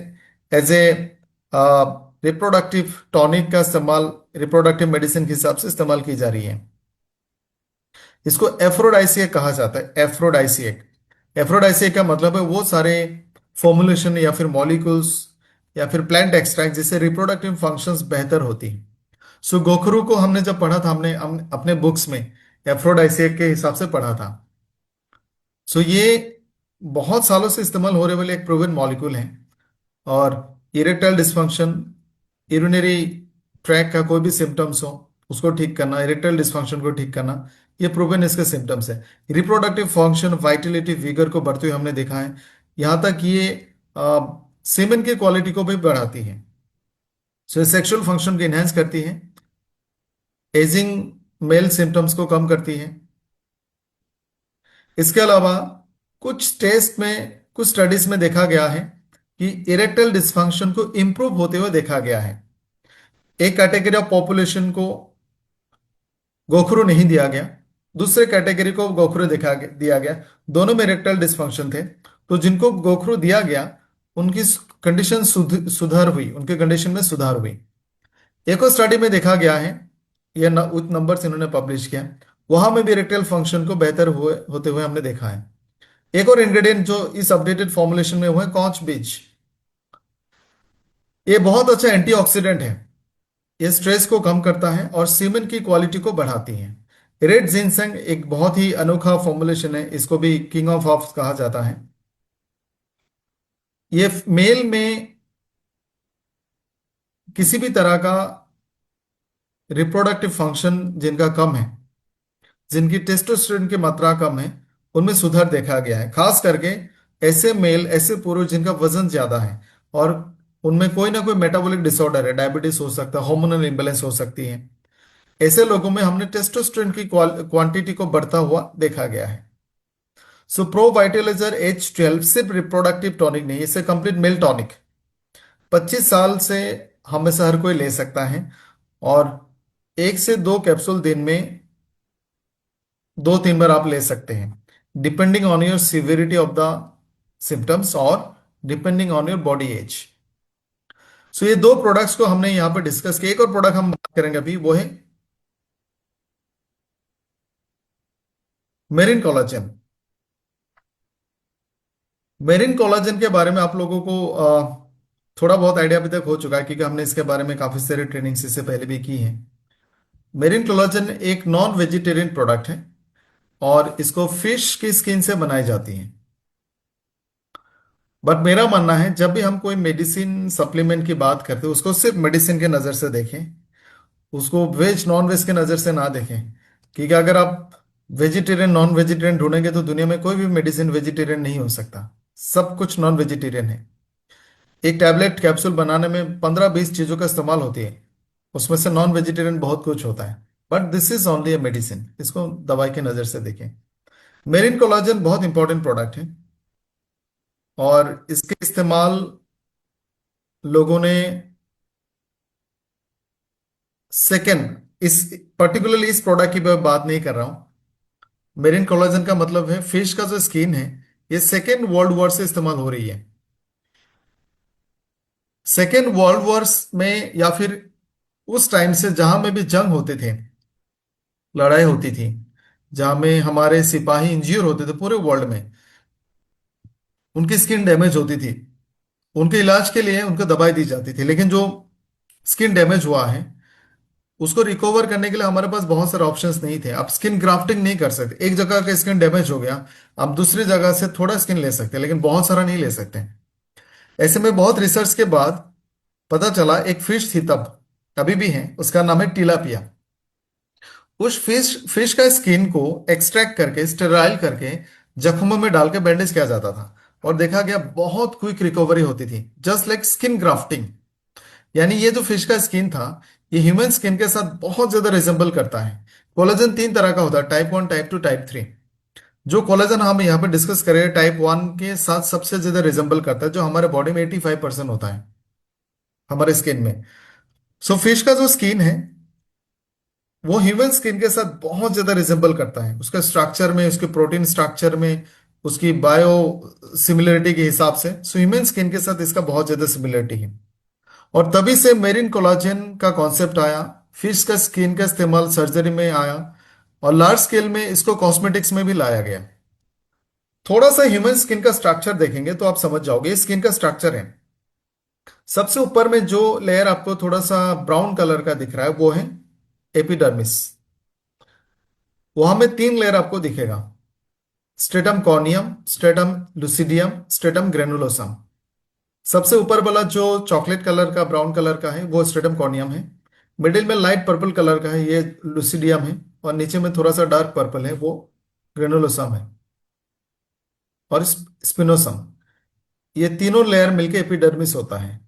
एज ए रिप्रोडक्टिव टॉनिक का इस्तेमाल, रिप्रोडक्टिव मेडिसिन के हिसाब से इस्तेमाल की जा रही है। इसको एफ्रोडाइसिएक कहा जाता है, एफ्रोडाइसिएक। एफ्रोडाइसिएक का मतलब है वो सारे फॉर्मुलेशन या फिर मॉलिक्यूल्स या फिर प्लांट एक्सट्रैक्ट, जिससे रिप्रोडक्टिव फंक्शंस बेहतर होती हैं। सो गोखरू को हमने जब पढ़ा था, हम अपने बुक्स में एफ्रोडाइसियक के हिसाब से पढ़ा था। सो ये बहुत सालों से इस्तेमाल होने वाले एक प्रूवन मॉलिक्यूल है। और इरेक्टाइल डिस्फंक्शन, यूरिनरी ट्रैक का कोई भी सिम्टम्स हो उसको ठीक करना, इरेक्टाइल डिस्फंक्शन को ठीक करना, ये प्रूवन इसके सिम्टम्स है। रिप्रोडक्टिव फंक्शन, वाइटलिटी, विगर को बढ़ते हुए हमने देखा है। यहाँ तक ये सीमेन की क्वालिटी को भी बढ़ाती है। सो सेक्सुअल फंक्शन को इनहेंस करती है, एजिंग मेल सिम्टम्स को कम करती है। इसके अलावा कुछ टेस्ट में, कुछ स्टडीज में देखा गया है कि इरेक्टाइल डिस्फंक्शन को इंप्रूव होते हुए देखा गया है। एक कैटेगरी ऑफ पॉपुलेशन को गोखरू नहीं दिया गया, दूसरे कैटेगरी को गोखरू दिया गया। दोनों में इरेक्टाइल डिस्फंक्शन थे। तो जिनको गोखरू दिया गया उनकी कंडीशन सुधार हुई, उनके कंडीशन में सुधार हुई। एक और स्टडी में देखा गया है, ये उच्च नंबर इन्होंने पब्लिश किया, वहां में भी इरेक्टाइल फंक्शन को बेहतर हुए होते हुए हमने देखा है। एक और इंग्रेडिएंट जो इस अपडेटेड फॉर्मुलेशन में हुआ है, कॉच बीज। ये बहुत अच्छा एंटीऑक्सीडेंट है, ये स्ट्रेस को कम करता है और सीमेन की क्वालिटी को बढ़ाती है। रेड जिनसेंग एक बहुत ही अनोखा फॉर्मुलेशन है, इसको भी किंग ऑफ हर्ब्स कहा जाता है। ये मेल में किसी भी तरह का रिप्रोडक्टिव फंक्शन जिनका कम है, जिनकी टेस्टोस्टेरोन की मात्रा कम है, उनमें सुधार देखा गया है। खास करके ऐसे मेल, ऐसे पुरुष जिनका वजन ज्यादा है और उनमें कोई ना कोई मेटाबॉलिक डिसऑर्डर है, डायबिटीज हो सकता है, हार्मोनल इम्बैलेंस हो सकती है, ऐसे लोगों में हमने टेस्टोस्टेरोन की क्वांटिटी को बढ़ता हुआ देखा गया है। सो प्रो वाइटलाइजर H12 सिर्फ रिप्रोडक्टिव टॉनिक नहीं, इसे कंप्लीट मेल टॉनिक 25 साल से हम में से हर कोई ले सकता है। और 1 से 2 कैप्सूल दिन में 2-3 बार आप ले सकते हैं, depending on your severity of the symptoms और depending on your body age. So ये दो प्रोडक्ट्स को हमने यहां पर डिस्कस किया। एक और प्रोडक्ट हम बात करेंगे अभी, वो है मेरिन कोलाजन। मेरिन कोलाजन के बारे में आप लोगों को थोड़ा बहुत आइडिया अभी तक हो चुका है, क्योंकि हमने इसके बारे में काफी सारी ट्रेनिंग्स इससे पहले भी की है। मेरिन कोलाजन एक नॉन वेजिटेरियन प्रोडक्ट है और इसको फिश की स्किन से बनाई जाती है। बट मेरा मानना है, जब भी हम कोई मेडिसिन सप्लीमेंट की बात करते हैं, उसको सिर्फ मेडिसिन के नज़र से देखें, उसको वेज नॉन वेज के नज़र से ना देखें। क्योंकि अगर आप वेजिटेरियन नॉन वेजिटेरियन ढूंढेंगे तो दुनिया में कोई भी मेडिसिन वेजिटेरियन नहीं हो सकता, सब कुछ नॉन वेजिटेरियन है। एक टैबलेट कैप्सूल बनाने में 15-20 चीज़ों का इस्तेमाल होती है, उसमें से नॉन वेजिटेरियन बहुत कुछ होता है। But this is only a medicine, इसको दवाई के नज़र से देखें। मेरिन कोलाजन बहुत इंपॉर्टेंट प्रोडक्ट है और इसके इस्तेमाल लोगों ने सेकेंड, इस पर्टिकुलरली इस प्रोडक्ट की मैं बात नहीं कर रहा हूं। मेरिन कोलाजन का मतलब है फिश का जो स्किन है, ये सेकेंड वर्ल्ड वॉर से इस्तेमाल हो रही है। सेकेंड वर्ल्ड वॉर में या फिर उस टाइम से जहां में भी जंग होते थे, लड़ाई होती थी, जहां में हमारे सिपाही इंज्योर होते थे पूरे वर्ल्ड में, उनकी स्किन डैमेज होती थी, उनके इलाज के लिए उनको दवाई दी जाती थी। लेकिन जो स्किन डैमेज हुआ है उसको रिकवर करने के लिए हमारे पास बहुत सारे ऑप्शंस नहीं थे। आप स्किन ग्राफ्टिंग नहीं कर सकते, एक जगह का स्किन डैमेज हो गया, आप दूसरी जगह से थोड़ा स्किन ले सकते हैं लेकिन बहुत सारा नहीं ले सकते। ऐसे में बहुत रिसर्च के बाद पता चला एक फिश थी तब, अभी भी है, उसका नाम है टिलापिया। उस फिश फिश का स्किन को एक्सट्रैक्ट करके, स्टेराइल करके जख्मों में डाल के बैंडेज किया जाता था और देखा गया बहुत क्विक रिकवरी होती थी, जस्ट लाइक स्किन ग्राफ्टिंग। यानी ये जो फिश का स्किन था, ये ह्यूमन स्किन के साथ बहुत ज्यादा रिजेंबल करता है। कोलेजन 3 तरह का होता है, टाइप 1, टाइप 2, टाइप 3। जो कोलेजन हम यहाँ पे डिस्कस करें, टाइप 1 के साथ सबसे ज्यादा रिजेंबल करता है, जो हमारे बॉडी में 85% होता है हमारे स्किन में। सो फिश का जो स्किन है वो ह्यूमन स्किन के साथ बहुत ज्यादा रिजेंबल करता है, उसका स्ट्रक्चर में, उसके प्रोटीन स्ट्रक्चर में, उसकी बायो सिमिलरिटी के हिसाब से। सो ह्यूमन स्किन के साथ इसका बहुत ज्यादा सिमिलरिटी है और तभी से मेरिन कोलाजन का कॉन्सेप्ट आया। फिश का स्किन का इस्तेमाल सर्जरी में आया और लार्ज स्केल में इसको कॉस्मेटिक्स में भी लाया गया। थोड़ा सा ह्यूमन स्किन का स्ट्रक्चर देखेंगे तो आप समझ जाओगे, स्किन का स्ट्रक्चर है सबसे ऊपर में जो लेयर आपको थोड़ा सा ब्राउन कलर का दिख रहा है वो है एपिडर्मिस। वहां में तीन लेयर आपको दिखेगा, stratum corneum, stratum लुसिडियम, stratum granulosum. सबसे ऊपर वाला जो चॉकलेट कलर का ब्राउन कलर का है वो स्ट्रेटम कॉर्नियम है। मिडिल में लाइट पर्पल कलर का है, ये लुसिडियम है। और नीचे में थोड़ा सा डार्क पर्पल है, वो ग्रेनुलोसम है। और स्पिनोसम। ये तीनों लेयर मिलके एपिडर्मिस होता है।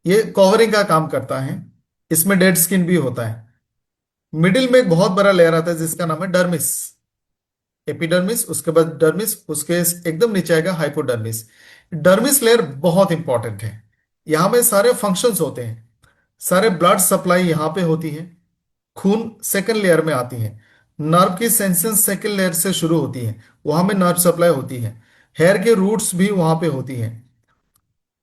ये कवरिंग का काम करता है। इसमें डेड स्किन भी होता है। मिडिल में एक बहुत बड़ा लेयर आता है जिसका नाम है डर्मिस। एपिडर्मिस, उसके बाद डर्मिस, उसके एकदम नीचे आएगा हाइपोडर्मिस। डर्मिस लेयर बहुत इंपॉर्टेंट है। यहां में सारे फंक्शंस होते हैं। सारे ब्लड सप्लाई यहां पे होती है। खून सेकंड लेयर में आती है। नर्व की सेंसेशन सेकंड लेयर से शुरू होती है। वहां में नर्व सप्लाई होती है। हेयर के रूट्स भी वहां पे होती है।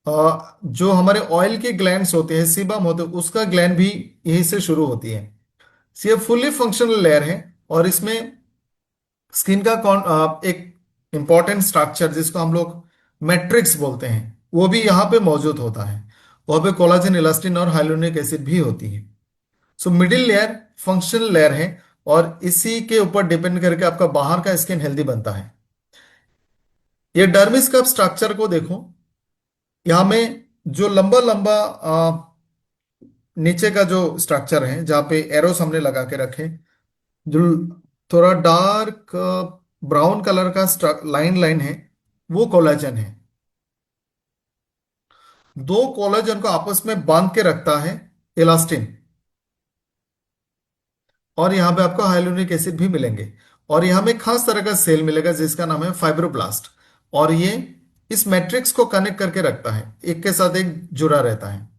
जो हमारे ऑयल के ग्लैंड्स होते हैं, सीबम होते हैं, उसका ग्लैंड भी यहीं से शुरू होती है। So, ये फुल्ली फंक्शनल लेयर है। और इसमें स्किन का एक इंपॉर्टेंट स्ट्रक्चर जिसको हम लोग मैट्रिक्स बोलते हैं, वो भी यहाँ पे मौजूद होता है। वहाँ पे कोलाजन, इलास्टिन और हाइलुरोनिक एसिड भी होती है। So middle layer functional layer है। और इसी के ऊपर डिपेंड करके आपका बाहर का स्किन हेल्दी बनता है। ये डर्मिस का स्ट्रक्चर को देखो। यहाँ में जो लंबा लंबा नीचे का जो स्ट्रक्चर है, जहाँ पे एरोस हमने लगा के रखे, जो थोड़ा डार्क ब्राउन कलर का लाइन लाइन है, वो कोलाजन है। दो कोलाजन को आपस में बांध के रखता है इलास्टिन। और यहां पे आपको हाइलुरोनिक एसिड भी मिलेंगे। और यहां में खास तरह का सेल मिलेगा जिसका नाम है फाइब्रोब्लास्ट। और ये इस मैट्रिक्स को कनेक्ट करके रखता है, एक के साथ एक जुड़ा रहता है।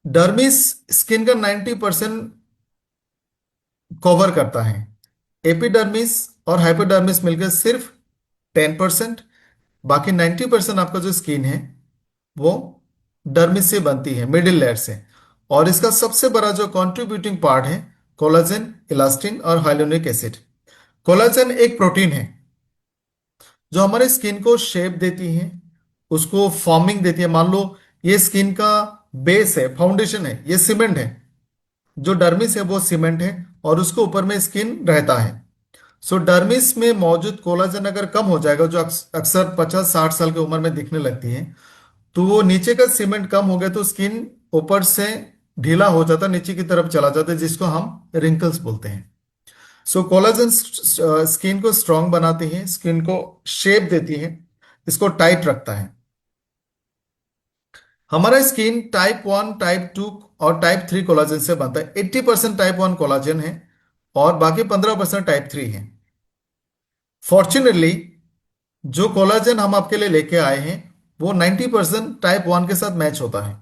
डर्मिस स्किन का 90% कवर करता है। एपिडर्मिस और हाइपोडर्मिस मिलकर सिर्फ 10%। बाकी 90% आपका जो स्किन है वो डर्मिस से बनती है, मिडिल लेयर से। और इसका सबसे बड़ा जो कंट्रीब्यूटिंग पार्ट है कोलाजन, इलास्टिन और हाइलुरोनिक एसिड। कोलाजन एक प्रोटीन है जो हमारे स्किन को शेप देती है, उसको फॉर्मिंग देती है। मान लो ये स्किन का बेस है, फाउंडेशन है, ये सीमेंट है। जो डर्मिस है वो सीमेंट है और उसके ऊपर में स्किन रहता है। सो डर्मिस में मौजूद कोलाजन अगर कम हो जाएगा, जो अक्सर 50-60 साल की उम्र में दिखने लगती है, तो वो नीचे का सीमेंट कम हो गया तो स्किन ऊपर से ढीला हो जाता, नीचे की तरफ चला जाता है, जिसको हम रिंकल्स बोलते हैं। सो कोलाजन स्किन को स्ट्रांग बनाती है, स्किन को शेप देती है, इसको टाइट रखता है। हमारा स्किन टाइप 1, टाइप 2 और टाइप 3 कोलाजन से बनता है। 80% टाइप 1 कोलाजन है और बाकी 15% टाइप 3 है। फॉर्चुनेटली जो कोलाजन हम आपके लिए लेके आए हैं वो 90% टाइप 1 के साथ मैच होता है।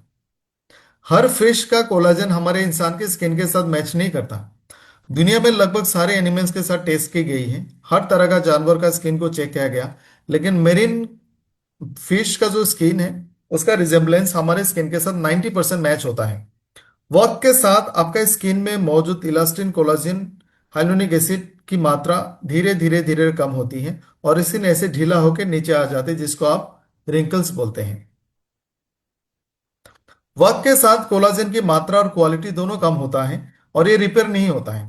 हर फिश का कोलाजन हमारे इंसान के स्किन के साथ मैच नहीं करता। दुनिया में लगभग सारे एनिमल्स के साथ टेस्ट की गई है, हर तरह का जानवर का स्किन को चेक किया गया, लेकिन मेरिन फिश का जो स्किन है उसका रिजेम्बलेंस हमारे स्किन के साथ 90% मैच होता है। वक्त के साथ आपका स्किन में मौजूद इलास्टिन, कोलाजिन, हाइलुरोनिक एसिड की मात्रा धीरे धीरे धीरे कम होती है और स्किन ऐसे ढीला होकर नीचे आ जाते हैं, जिसको आप रिंकल्स बोलते हैं। वक्त के साथ कोलाजन की मात्रा और क्वालिटी दोनों कम होता है और ये रिपेयर नहीं होता है,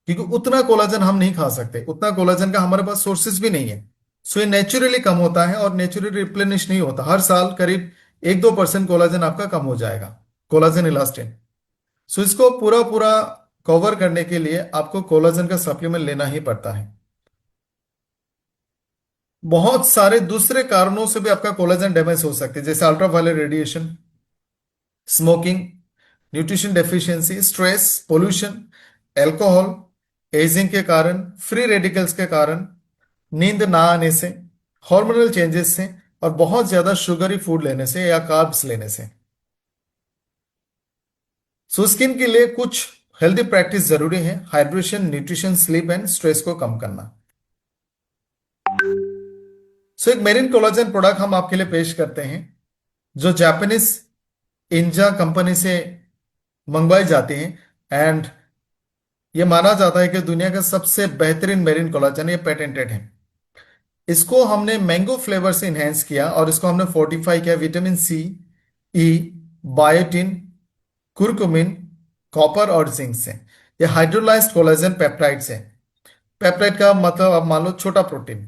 क्योंकि उतना कोलाजन हम नहीं खा सकते, उतना कोलाजन का हमारे पास सोर्सेज भी नहीं है। सो ये नेचुरली कम होता है और नेचुरली रिप्लेनिश नहीं होता। हर साल करीब 1-2% कोलाजन आपका कम हो जाएगा, कोलाजन इलास्टिन। सो इसको पूरा पूरा कवर करने के लिए आपको कोलाजन का सप्लीमेंट लेना ही पड़ता है। बहुत सारे दूसरे कारणों से भी आपका कोलाजन डैमेज हो सकते हैं, जैसे ultraviolet radiation, smoking, nutrition deficiency, stress, pollution, alcohol, ageing के कारण, फ्री रेडिकल्स के कारण, नींद ना आने से, हार्मोनल चेंजेस से, और बहुत ज्यादा शुगरी फूड लेने से या कार्ब्स लेने से। सो स्किन के लिए कुछ हेल्दी प्रैक्टिस जरूरी है: hydration, nutrition, sleep and stress को कम करना। सो एक मेरिन कोलाजन प्रोडक्ट हम आपके लिए पेश करते हैं जो जापानीज इंजा कंपनी से मंगवाई जाती हैं। एंड ये माना जाता है कि दुनिया का सबसे बेहतरीन मेरिन कोलाजन, ये पेटेंटेड है। इसको हमने मैंगो फ्लेवर से इनहेंस किया और इसको हमने फोर्टिफाई किया विटामिन सी, ई, बायोटिन, कुर्कुमिन, कॉपर और जिंक से। ये हाइड्रोलाइज्ड कोलेजन पेप्टाइड से। पेप्टाइड का मतलब आप मान लो छोटा प्रोटीन,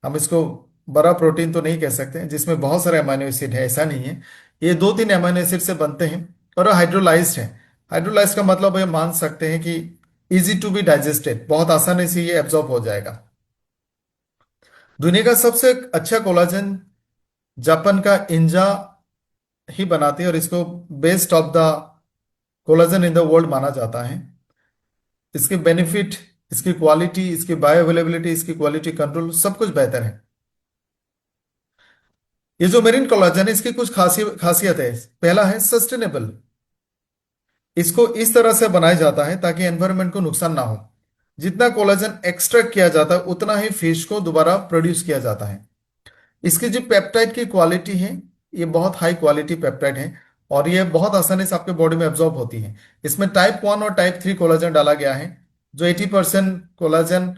हम इसको बड़ा प्रोटीन तो नहीं कह सकते जिसमें बहुत सारे अमीनो एसिड है, ऐसा नहीं है। ये 2-3 अमीनो एसिड से बनते हैं और हाइड्रोलाइज्ड है। हाइड्रोलाइज्ड का मतलब ये मान सकते हैं कि इजी टू बी डाइजेस्टेड, बहुत आसानी से ये एब्जॉर्ब हो जाएगा। दुनिया का सबसे अच्छा कोलाजन जापान का इंजा ही बनाती है और इसको best of the collagen in the world माना जाता है। इसके बेनिफिट, इसकी क्वालिटी, इसकी बायो अवेलेबिलिटी, इसकी क्वालिटी कंट्रोल सब कुछ बेहतर है। ये जो मेरिन कोलाजन है इसकी कुछ खासियत है। पहला है सस्टेनेबल। इसको इस तरह से बनाया जाता है ताकि एनवायरनमेंट को नुकसान ना हो। जितना कोलाजन एक्सट्रैक्ट किया जाता है उतना ही फिश को दोबारा प्रोड्यूस किया जाता है। इसकी जो पेप्टाइड की क्वालिटी है, ये बहुत हाई क्वालिटी पेप्टाइड है और ये बहुत आसानी से आपके बॉडी में एब्जॉर्ब होती है। इसमें टाइप 1 और टाइप 3 कोलाजन डाला गया है। जो 80% कोलाजन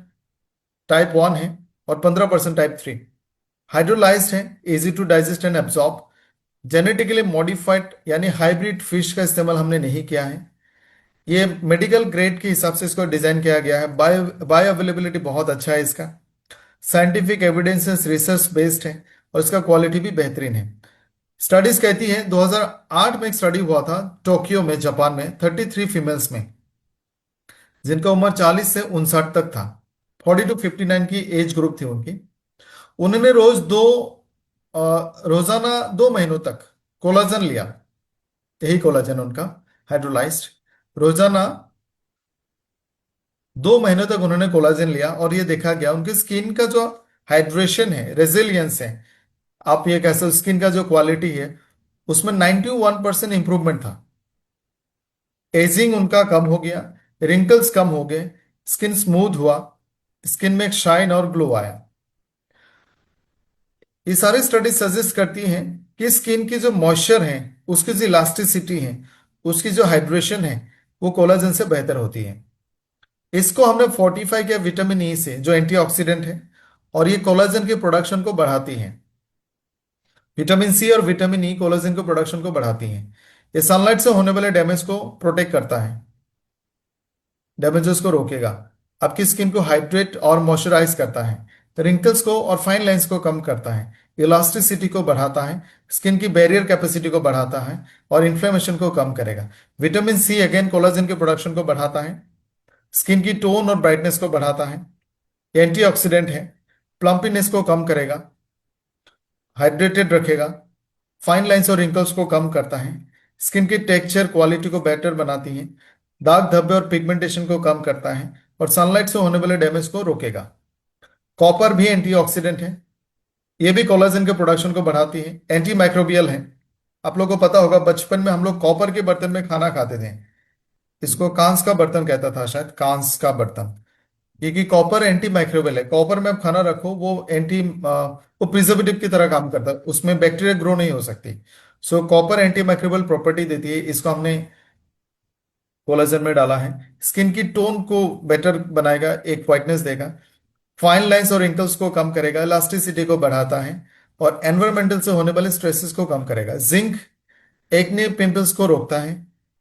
टाइप 1 है और 15% टाइप 3। हाइड्रोलाइज्ड है, easy to digest and absorb. Genetically modified यानी हाइब्रिड फिश का इस्तेमाल हमने नहीं किया है। ये मेडिकल ग्रेड के हिसाब से इसको डिजाइन किया गया है। बायो अवेलेबिलिटी बहुत अच्छा है इसका। साइंटिफिक एविडेंसेस रिसर्च बेस्ड है और इसका क्वालिटी भी बेहतरीन है। स्टडीज कहती है 2008 में एक स्टडी हुआ था टोक्यो में, जापान में, 33 फीमेल्स में जिनका उम्र 40 से 59 तक था। 40 to 59 की एज ग्रुप थी उनकी। उन्होंने रोजाना 2 महीनों तक कोलाजन लिया। यही कोलाजन उनका हाइड्रोलाइज्ड। रोजाना 2 महीनों तक उन्होंने कोलाजन लिया और ये देखा गया उनकी स्किन का जो हाइड्रेशन है, रेजिलियंस है, आप ये कह सकते, स्किन का जो क्वालिटी है उसमें 91% इंप्रूवमेंट था। एजिंग उनका कम हो गया, रिंकल्स कम हो गए, स्किन स्मूथ हुआ, स्किन में एक शाइन और ग्लो आया। ये सारी स्टडी सजेस्ट करती हैं कि स्किन की जो मॉइस्चर है, उसकी जो इलास्टिसिटी है, उसकी जो हाइड्रेशन है, वो कोलाजन से बेहतर होती है। इसको हमने फोर्टिफाई किया विटामिन ई से जो एंटीऑक्सीडेंट है और ये कोलाजन के प्रोडक्शन को बढ़ाती है। विटामिन सी और विटामिन ई कोलाजन के प्रोडक्शन को बढ़ाती हैं। ये सनलाइट से होने वाले डैमेज को प्रोटेक्ट करता है, डैमेजेस को रोकेगा, आपकी स्किन को हाइड्रेट और मॉइस्चराइज करता है, रिंकल्स को और फाइन लाइंस को कम करता है, इलास्टिसिटी को बढ़ाता है, स्किन की बैरियर कैपेसिटी को बढ़ाता है और इन्फ्लेमेशन को कम करेगा। विटामिन सी अगेन कोलाजन के प्रोडक्शन को बढ़ाता है, स्किन की टोन और ब्राइटनेस को बढ़ाता है, एंटीऑक्सीडेंट है, प्लम्पीनेस को कम करेगा, हाइड्रेटेड रखेगा, फाइन लाइंस और रिंकल्स को कम करता है, स्किन की टेक्सचर क्वालिटी को बेटर बनाती है, दाग धब्बे और पिगमेंटेशन को कम करता है और सनलाइट से होने वाले डैमेज को रोकेगा। कॉपर भी एंटीऑक्सीडेंट है, ये भी कोलाजन के प्रोडक्शन को बढ़ाती है, एंटी माइक्रोबियल है। आप लोगों को पता होगा बचपन में हम लोग कॉपर के बर्तन में खाना खाते थे। इसको कांस का बर्तन कहता था, शायद कांस का बर्तन। क्योंकि कॉपर एंटी माइक्रोबियल है। कॉपर में आप खाना रखो वो वो प्रिजर्वेटिव की तरह काम करता है, उसमें बैक्टीरिया ग्रो नहीं हो सकती। सो कॉपर एंटी माइक्रोबियल प्रॉपर्टी देती है। इसको हमने कोलाजन में डाला है। स्किन की टोन को बेटर बनाएगा, एक व्हाइटनेस देगा, फाइन लाइंस और रिंकल्स को कम करेगा, इलास्टिसिटी को बढ़ाता है और एनवायरमेंटल से होने वाले स्ट्रेसेस को कम करेगा। जिंक एक्ने पिंपल्स को रोकता है,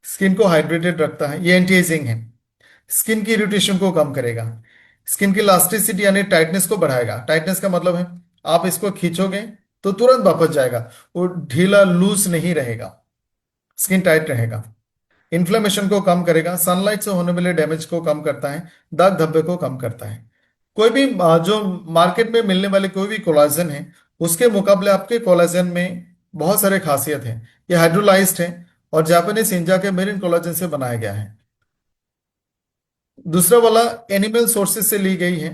स्किन को हाइड्रेटेड रखता है, ये एंटी एजिंग है। स्किन की इरिटेशन को कम करेगा, स्किन की इलास्टिसिटी यानी टाइटनेस को बढ़ाएगा। टाइटनेस का मतलब है आप इसको खींचोगे तो तुरंत वापस जाएगा, वो ढीला लूज नहीं रहेगा, स्किन टाइट रहेगा। इन्फ्लेमेशन को कम करेगा, सनलाइट से होने वाले डैमेज को कम करता है, दाग धब्बे को कम करता है। कोई भी जो मार्केट में मिलने वाले कोई भी कोलाजन है उसके मुकाबले आपके कोलाजन में बहुत सारे खासियत है। ये हाइड्रोलाइज्ड है और जापानीज इंजा के मेरिन कोलाजन से बनाया गया है। दूसरा वाला एनिमल सोर्सेज से ली गई है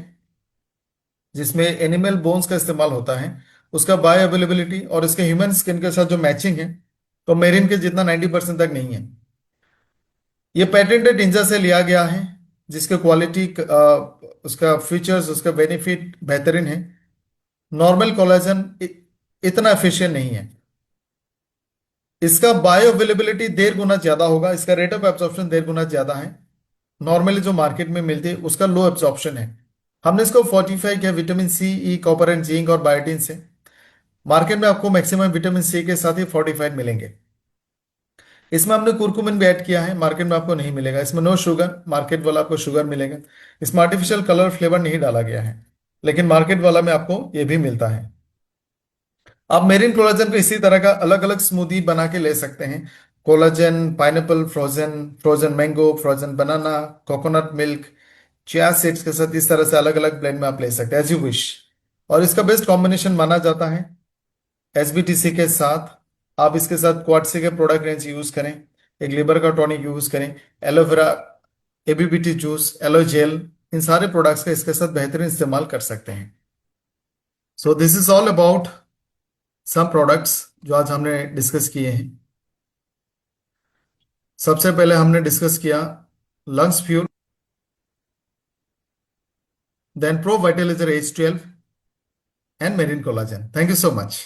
जिसमें एनिमल बोन्स का इस्तेमाल होता है। उसका बायो अवेलेबिलिटी और इसके ह्यूमन स्किन के साथ जो मैचिंग है तो मेरिन के जितना 90% तक नहीं है। ये पेटेंटेड इंजा से लिया गया है जिसके क्वालिटी, उसका फीचर्स, उसका बेनिफिट बेहतरीन है। नॉर्मल कोलेजन इतना एफिशिएंट नहीं है। इसका बायो अवेलेबिलिटी 1.5 गुना ज्यादा होगा, इसका रेट ऑफ एब्जॉर्प्शन 1.5 गुना ज्यादा है। नॉर्मली जो मार्केट में मिलती है उसका लो एब्जॉर्प्शन है। हमने इसको फोर्टिफाई किया vitamin C, E, copper and zinc और बायोटिन से। मार्केट में आपको मैक्सिमम विटामिन सी के साथ ही फोर्टिफाइड मिलेंगे। इसमें हमने कुरकुमिन भी ऐड किया है, मार्केट में आपको नहीं मिलेगा। इसमें नो शुगर, मार्केट वाला आपको शुगर मिलेगा। इसमें आर्टिफिशियल कलर फ्लेवर नहीं डाला गया है, लेकिन मार्केट वाला में आपको ये भी मिलता है। आप मेरिन कोलाजन को इसी तरह का अलग अलग स्मूदी बना के ले सकते हैं। Collagen, pineapple, frozen, frozen mango, frozen banana, coconut milk, chia seeds के साथ इस तरह से अलग अलग ब्लेंड में आप ले सकते हैं एज यू विश। और इसका बेस्ट कॉम्बिनेशन माना जाता है एसबीटीसी के साथ। आप इसके साथ क्वाटसी के प्रोडक्ट रेंज यूज करें, एक लिवर का टॉनिक यूज करें, एलोवेरा, एबीबीटी जूस, एलो जेल, इन सारे प्रोडक्ट्स का इसके साथ बेहतरीन इस्तेमाल कर सकते हैं। So this is all about सब प्रोडक्ट्स जो आज हमने डिस्कस किए हैं। सबसे पहले हमने डिस्कस किया lungs fuel, then pro vitaliser H12 and marine collagen. Thank you so much.